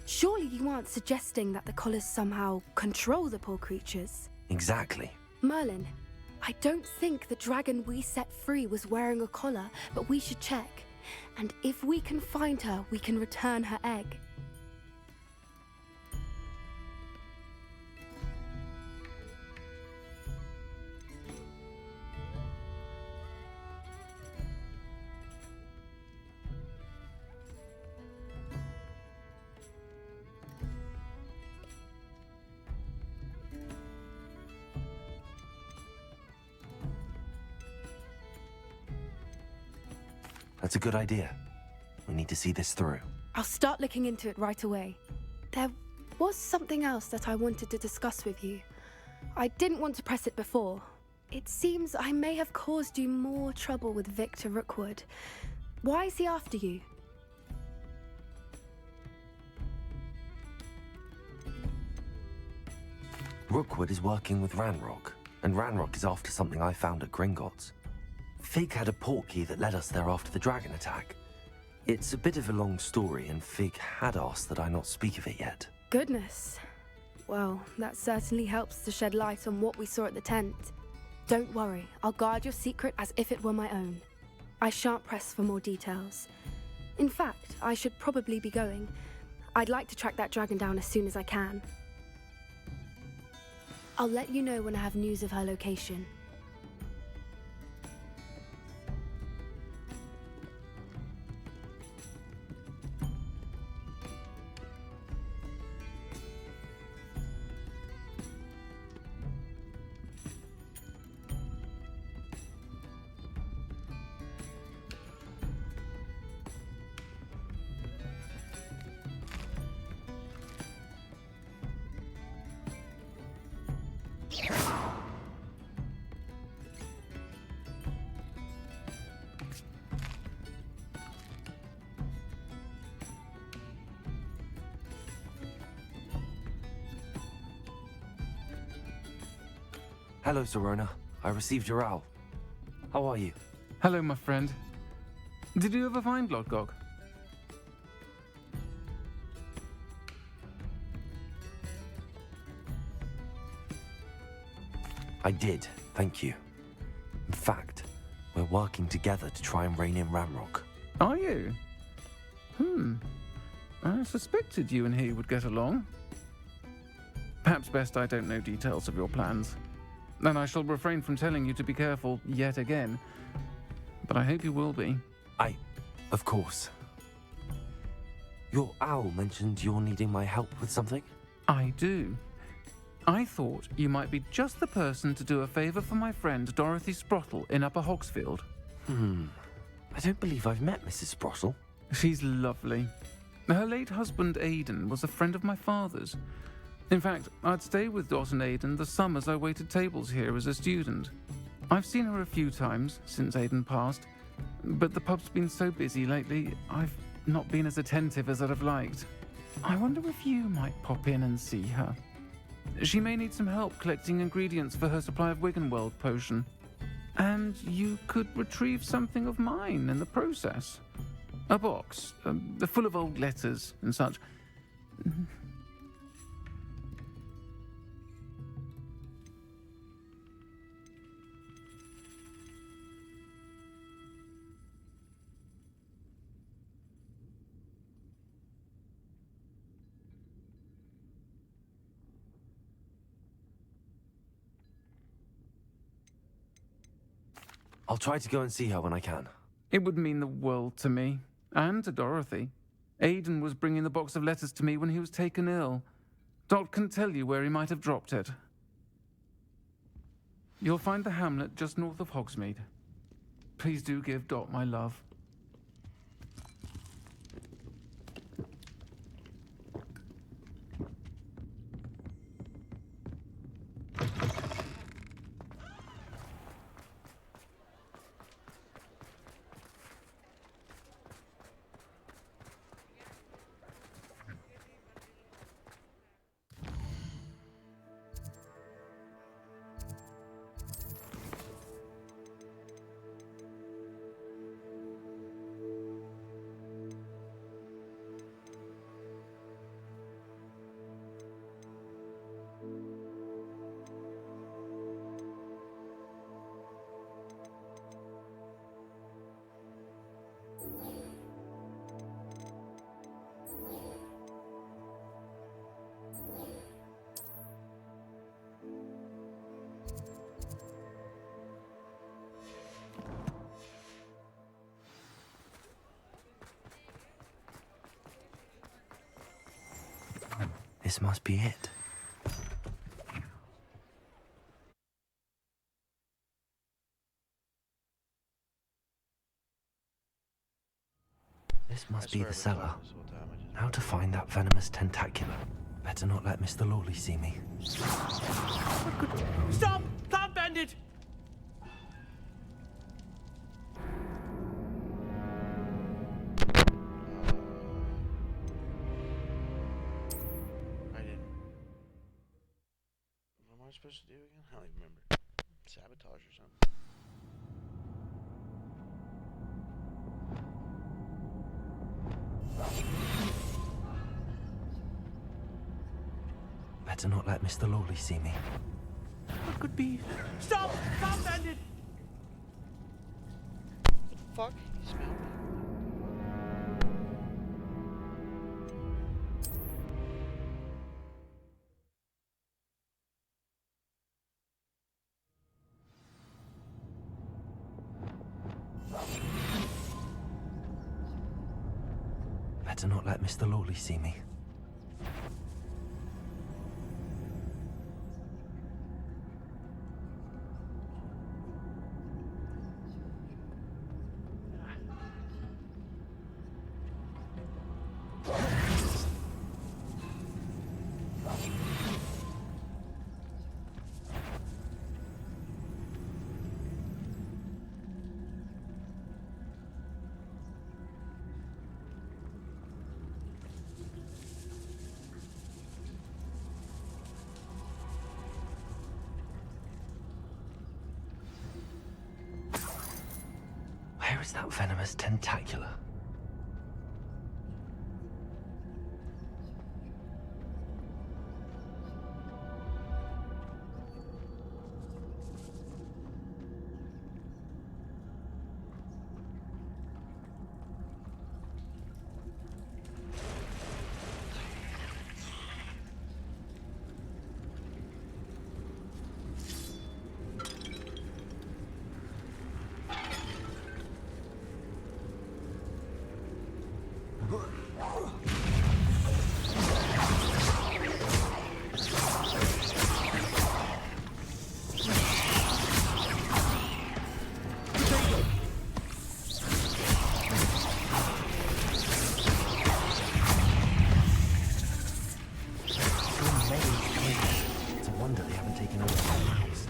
Surely you aren't suggesting that the collars somehow control the poor creatures? Exactly. Merlin, I don't think the dragon we set free was wearing a collar, but we should check. And if we can find her, we can return her egg. That's a good idea. We need to see this through. I'll start looking into it right away. There was something else that I wanted to discuss with you. I didn't want to press it before. It seems I may have caused you more trouble with Victor Rookwood. Why is he after you? Rookwood is working with Ranrock, and Ranrock is after something I found at Gringotts. Fig had a portkey that led us there after the dragon attack. It's a bit of a long story, and Fig had asked that I not speak of it yet. Goodness. Well, that certainly helps to shed light on what we saw at the tent. Don't worry, I'll guard your secret as if it were my own. I shan't press for more details. In fact, I should probably be going. I'd like to track that dragon down as soon as I can. I'll let you know when I have news of her location. Hello, Sorona. I received your owl. How are you? Hello, my friend. Did you ever find Lodgok? I did, thank you. In fact, we're working together to try and rein in Ranrock. Are you? I suspected you and he would get along. Perhaps best I don't know details of your plans. Then I shall refrain from telling you to be careful yet again. But I hope you will be. Of course. Your owl mentioned you're needing my help with something? I do. I thought you might be just the person to do a favour for my friend Dorothy Sprottle in Upper Hogsfield. I don't believe I've met Mrs. Sprottle. She's lovely. Her late husband Aidan was a friend of my father's. In fact, I'd stay with Dot and Aidan the summers I waited tables here as a student. I've seen her a few times since Aidan passed, but the pub's been so busy lately, I've not been as attentive as I'd have liked. I wonder if you might pop in and see her. She may need some help collecting ingredients for her supply of Wiggenweld potion. And you could retrieve something of mine in the process. A box, full of old letters and such. I'll try to go and see her when I can. It would mean the world to me, and to Dorothy. Aidan was bringing the box of letters to me when he was taken ill. Dot can tell you where he might have dropped it. You'll find the hamlet just north of Hogsmeade. Please do give Dot my love. This must be it. This must be the cellar. How to find that venomous tentacula? Better not let Mr. Lawley see me. Stop! Plant bandit! I didn't. What am I supposed to do again? I don't even remember. Sabotage or something. Better not let Mr. Lawley see me. What could be? Stop! Plant bandit! Fuck? He smelled me. Better not let Mr. Lawley see me. Where is that venomous tentacula? It's a wonder they haven't taken over the whole house.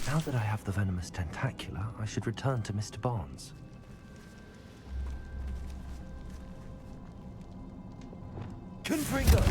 Now that I have the venomous tentacula, I should return to Mr. Barnes. Confringo!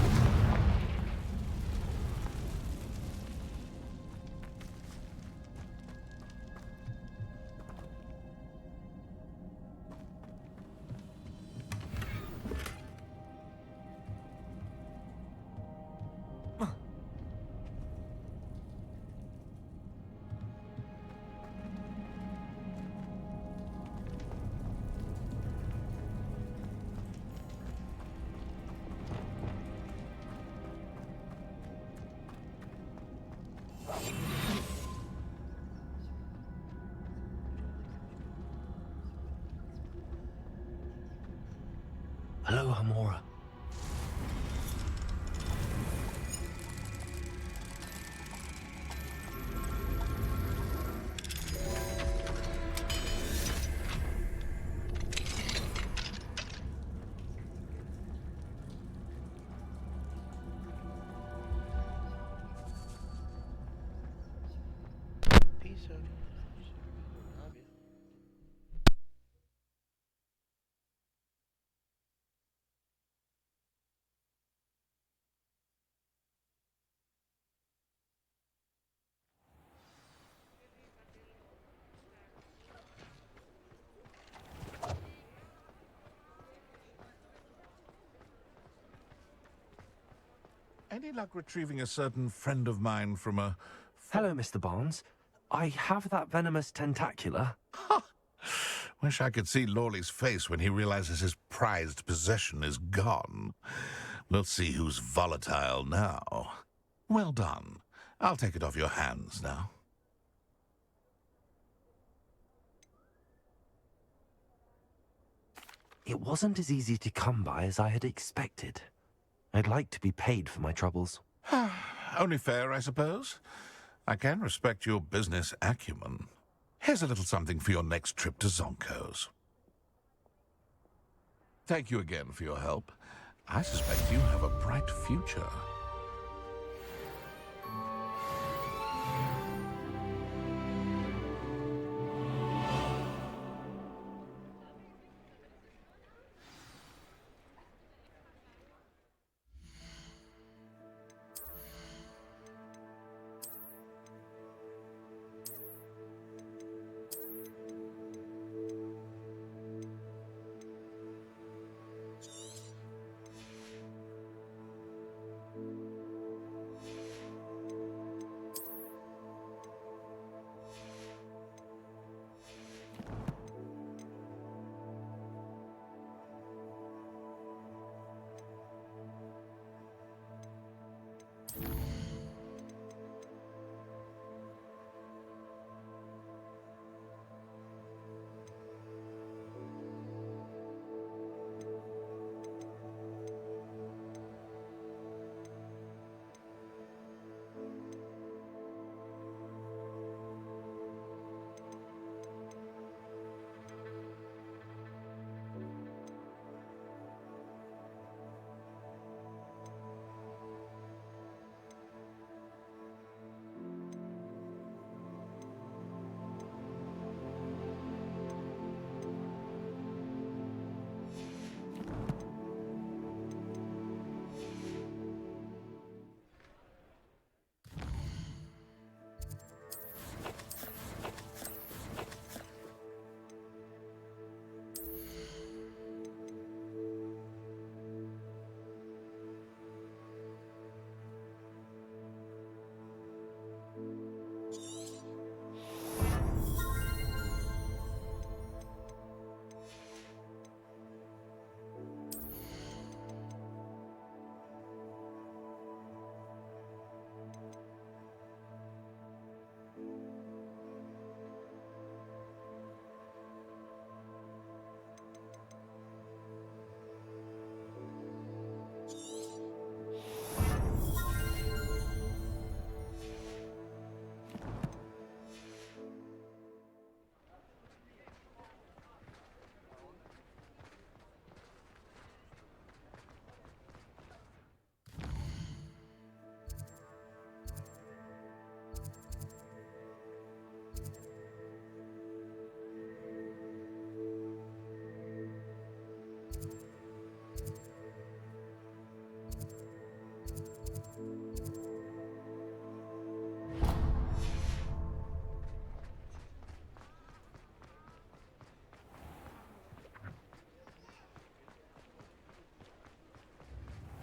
Hello, Hamora. Peace, Sony. Love you. Any luck retrieving a certain friend of mine from a... Hello, Mr. Barnes. I have that venomous tentacula. Wish I could see Lawley's face when he realizes his prized possession is gone. We'll see who's volatile now. Well done. I'll take it off your hands now. It wasn't as easy to come by as I had expected. I'd like to be paid for my troubles. Only fair, I suppose. I can respect your business acumen. Here's a little something for your next trip to Zonko's. Thank you again for your help. I suspect you have a bright future.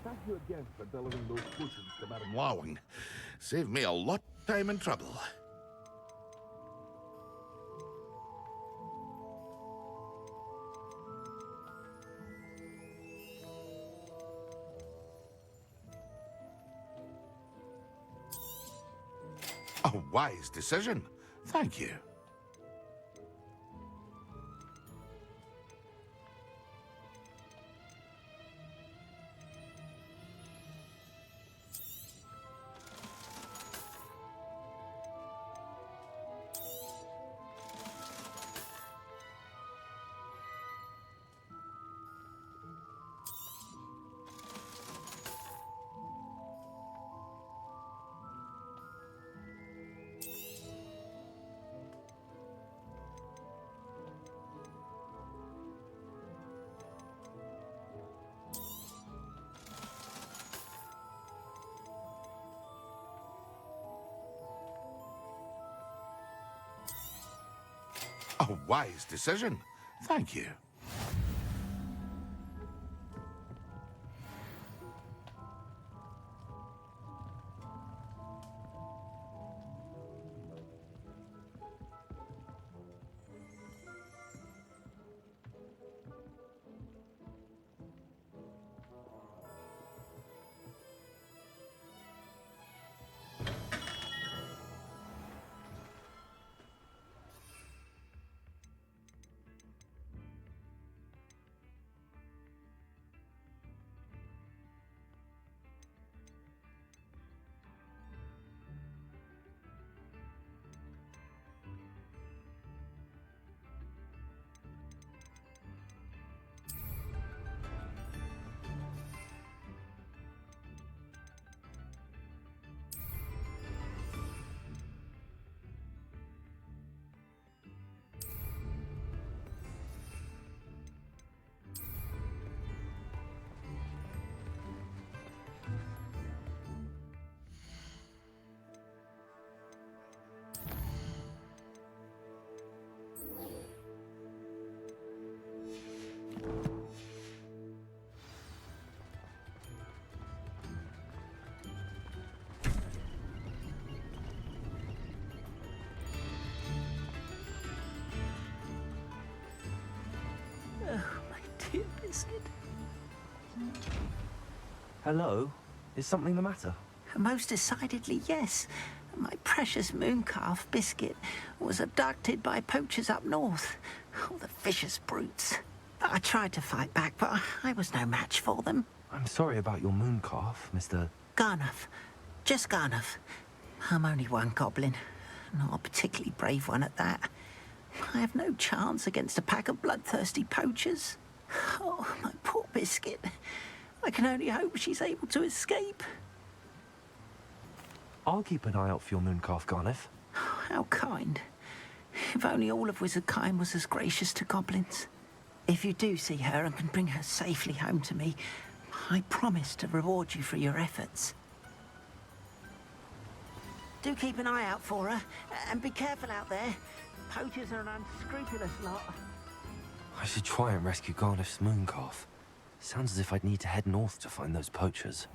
Thank you again for delivering those cushions to Madame Wowing. Saved me a lot of time and trouble. A wise decision. Thank you. A wise decision. Thank you. Oh, my dear Biscuit. Hello? Is something the matter? Most decidedly, yes. My precious mooncalf, Biscuit, was abducted by poachers up north. Oh, the vicious brutes. I tried to fight back, but I was no match for them. I'm sorry about your mooncalf, Mr. Garnuff. Just Garnuff. I'm only one goblin. Not a particularly brave one at that. I have no chance against a pack of bloodthirsty poachers. Oh, my poor Biscuit. I can only hope she's able to escape. I'll keep an eye out for your mooncalf, Garniff. How kind. If only all of Wizardkind was as gracious to goblins. If you do see her and can bring her safely home to me, I promise to reward you for your efforts. Do keep an eye out for her, and be careful out there. Poachers are an unscrupulous lot. I should try and rescue Garniff's mooncalf. Sounds as if I'd need to head north to find those poachers.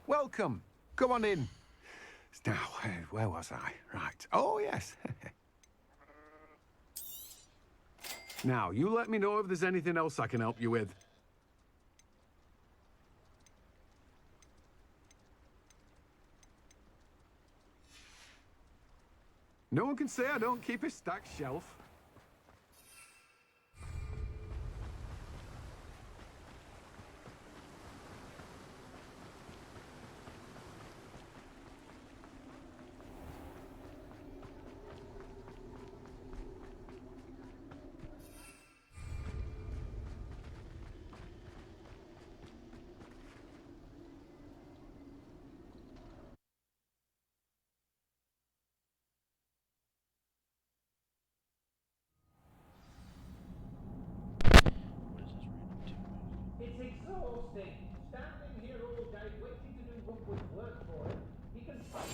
Welcome. Come on in. Now, where was I? Right. Oh, yes. Now, you let me know if there's anything else I can help you with. No one can say I don't keep a stacked shelf. It's exhausting. Standing here all day waiting to do what would work for him. He can fight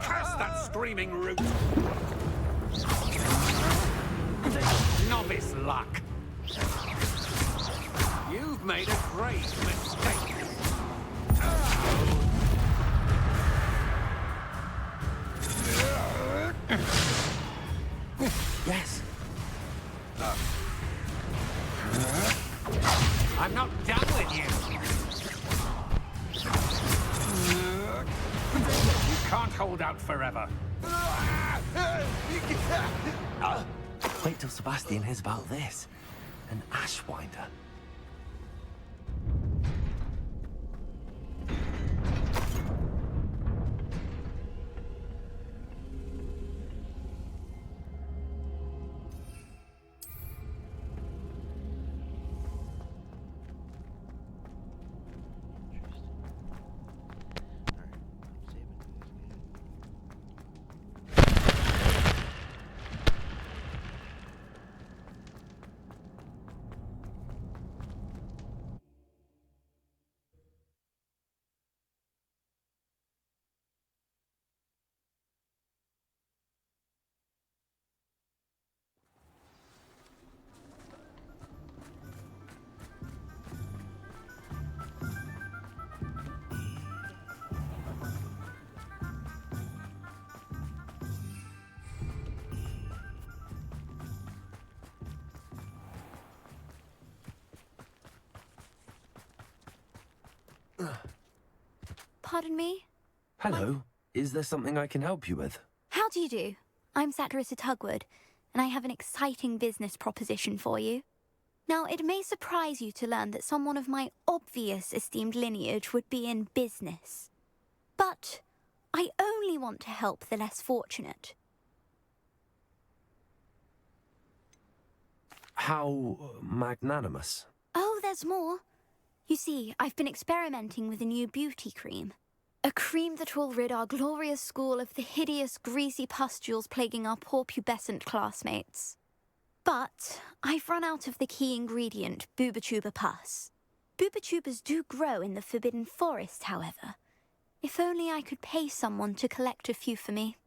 Cast that screaming root! Novice luck! You've made a great mistake! Yes! I'm not done with you! You can't hold out forever. Wait till Sebastian hears about this. An Ashwinder. Pardon me? Hello. Is there something I can help you with? How do you do? I'm Satirissa Tugwood, and I have an exciting business proposition for you. Now, it may surprise you to learn that someone of my obvious esteemed lineage would be in business. But I only want to help the less fortunate. How magnanimous. Oh, there's more. You see, I've been experimenting with a new beauty cream. A cream that will rid our glorious school of the hideous, greasy pustules plaguing our poor pubescent classmates. But I've run out of the key ingredient, boobotuber pus. Boobotubers do grow in the Forbidden Forest, however. If only I could pay someone to collect a few for me.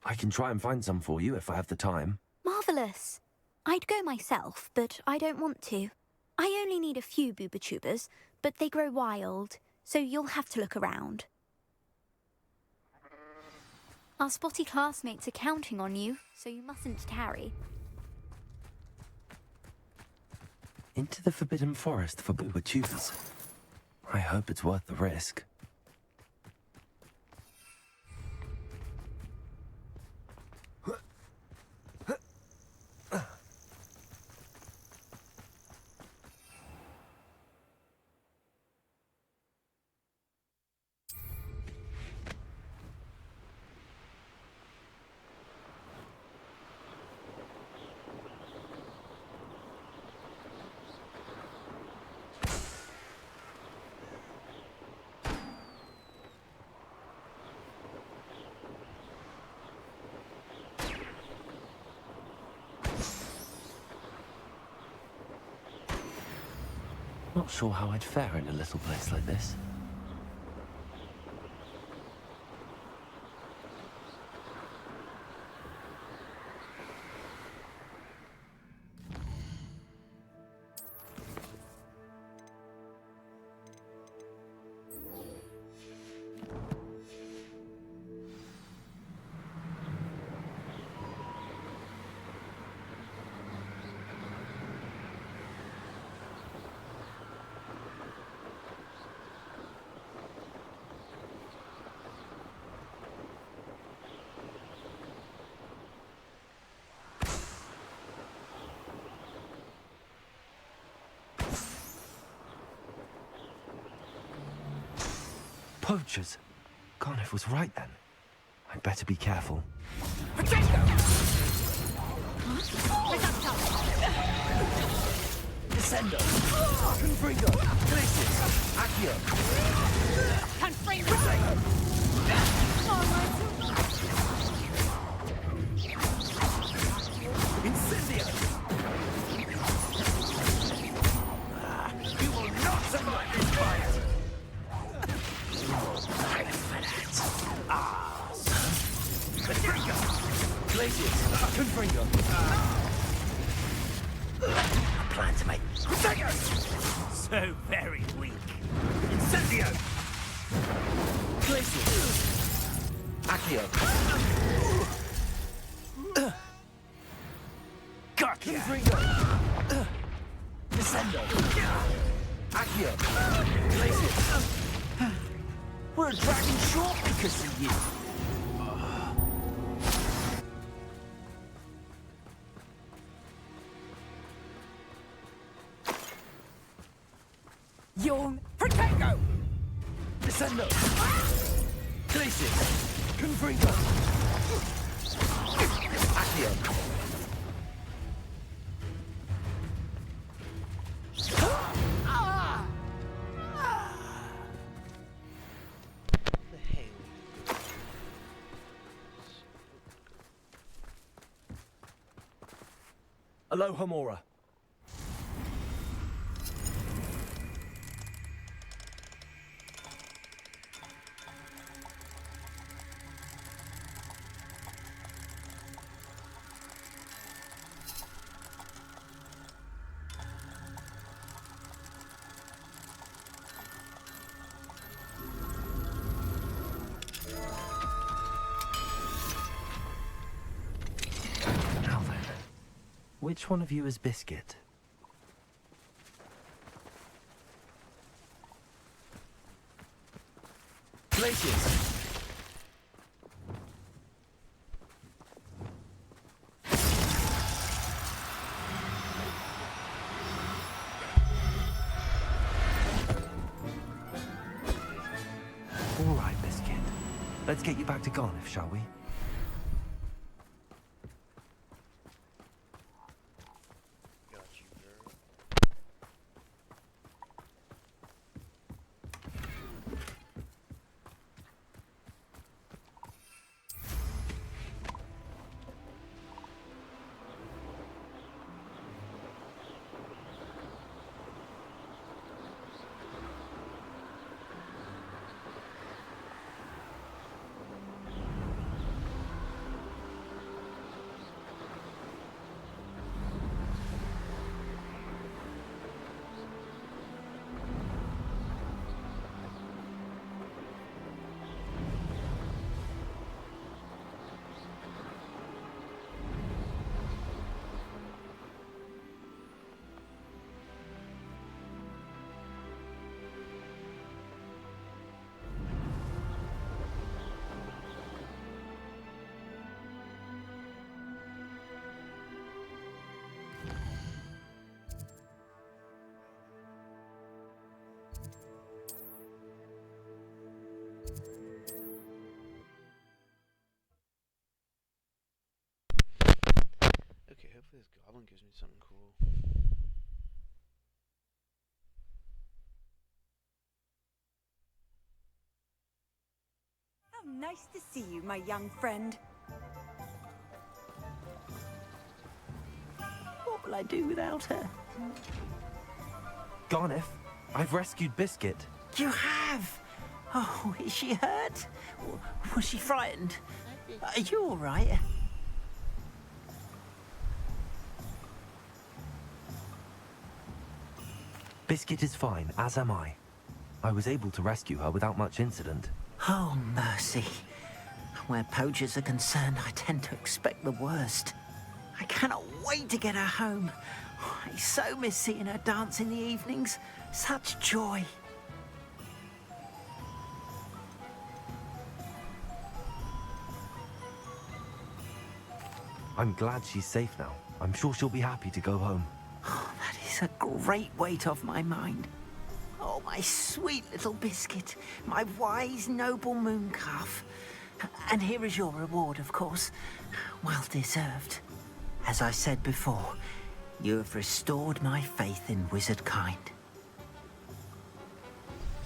I can try and find some for you if I have the time. Marvellous. I'd go myself, but I don't want to. I only need a few boobotubers, but they grow wild, so you'll have to look around. Our spotty classmates are counting on you, so you mustn't tarry. Into the Forbidden Forest for boobotubers. I hope it's worth the risk. Not sure how I'd fare in a little place like this. Poachers. Garniff was right then. I'd better be careful. Descendo! Confringo! Glacius! Accio! Confringo! Incendio! You will not survive this fight! Confringo! Glacius! Confringo! A plan to make. So very weak. Incendio! Glacius! Accio! Gotcha! Confringo! Descendo! Accio! Glacius! We're a dragon short because of you! Young Protego! Descendo! Glacius! Confringo! Accio! Aloha Mora. Which one of you is Biscuit? Glaciers! All right, Biscuit. Let's get you back to Garniff, shall we? Okay, hopefully this goblin gives me something cool. How nice to see you, my young friend. What will I do without her? Garniff, I've rescued Biscuit. You have? Oh, is she hurt? Was she frightened? Are you all right? Biscuit is fine, as am I. I was able to rescue her without much incident. Oh, mercy. Where poachers are concerned, I tend to expect the worst. I cannot wait to get her home. I so miss seeing her dance in the evenings. Such joy. I'm glad she's safe now. I'm sure she'll be happy to go home. Oh, that is a great weight off my mind. Oh, my sweet little Biscuit, my wise, noble mooncalf. And here is your reward, of course. Well deserved. As I said before, you have restored my faith in wizard kind.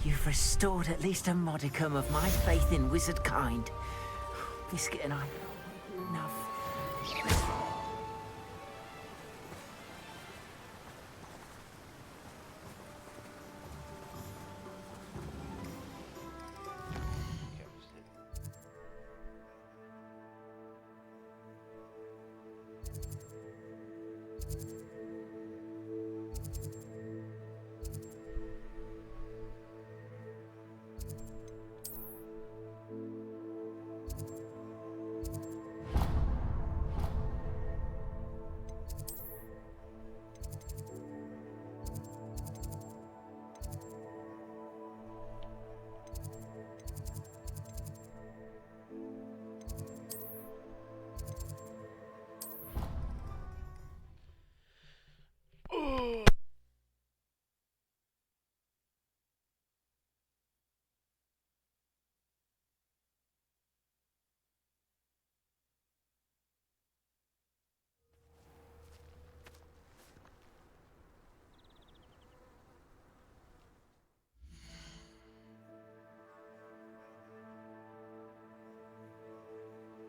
You've restored at least a modicum of my faith in wizard kind. Biscuit and I enough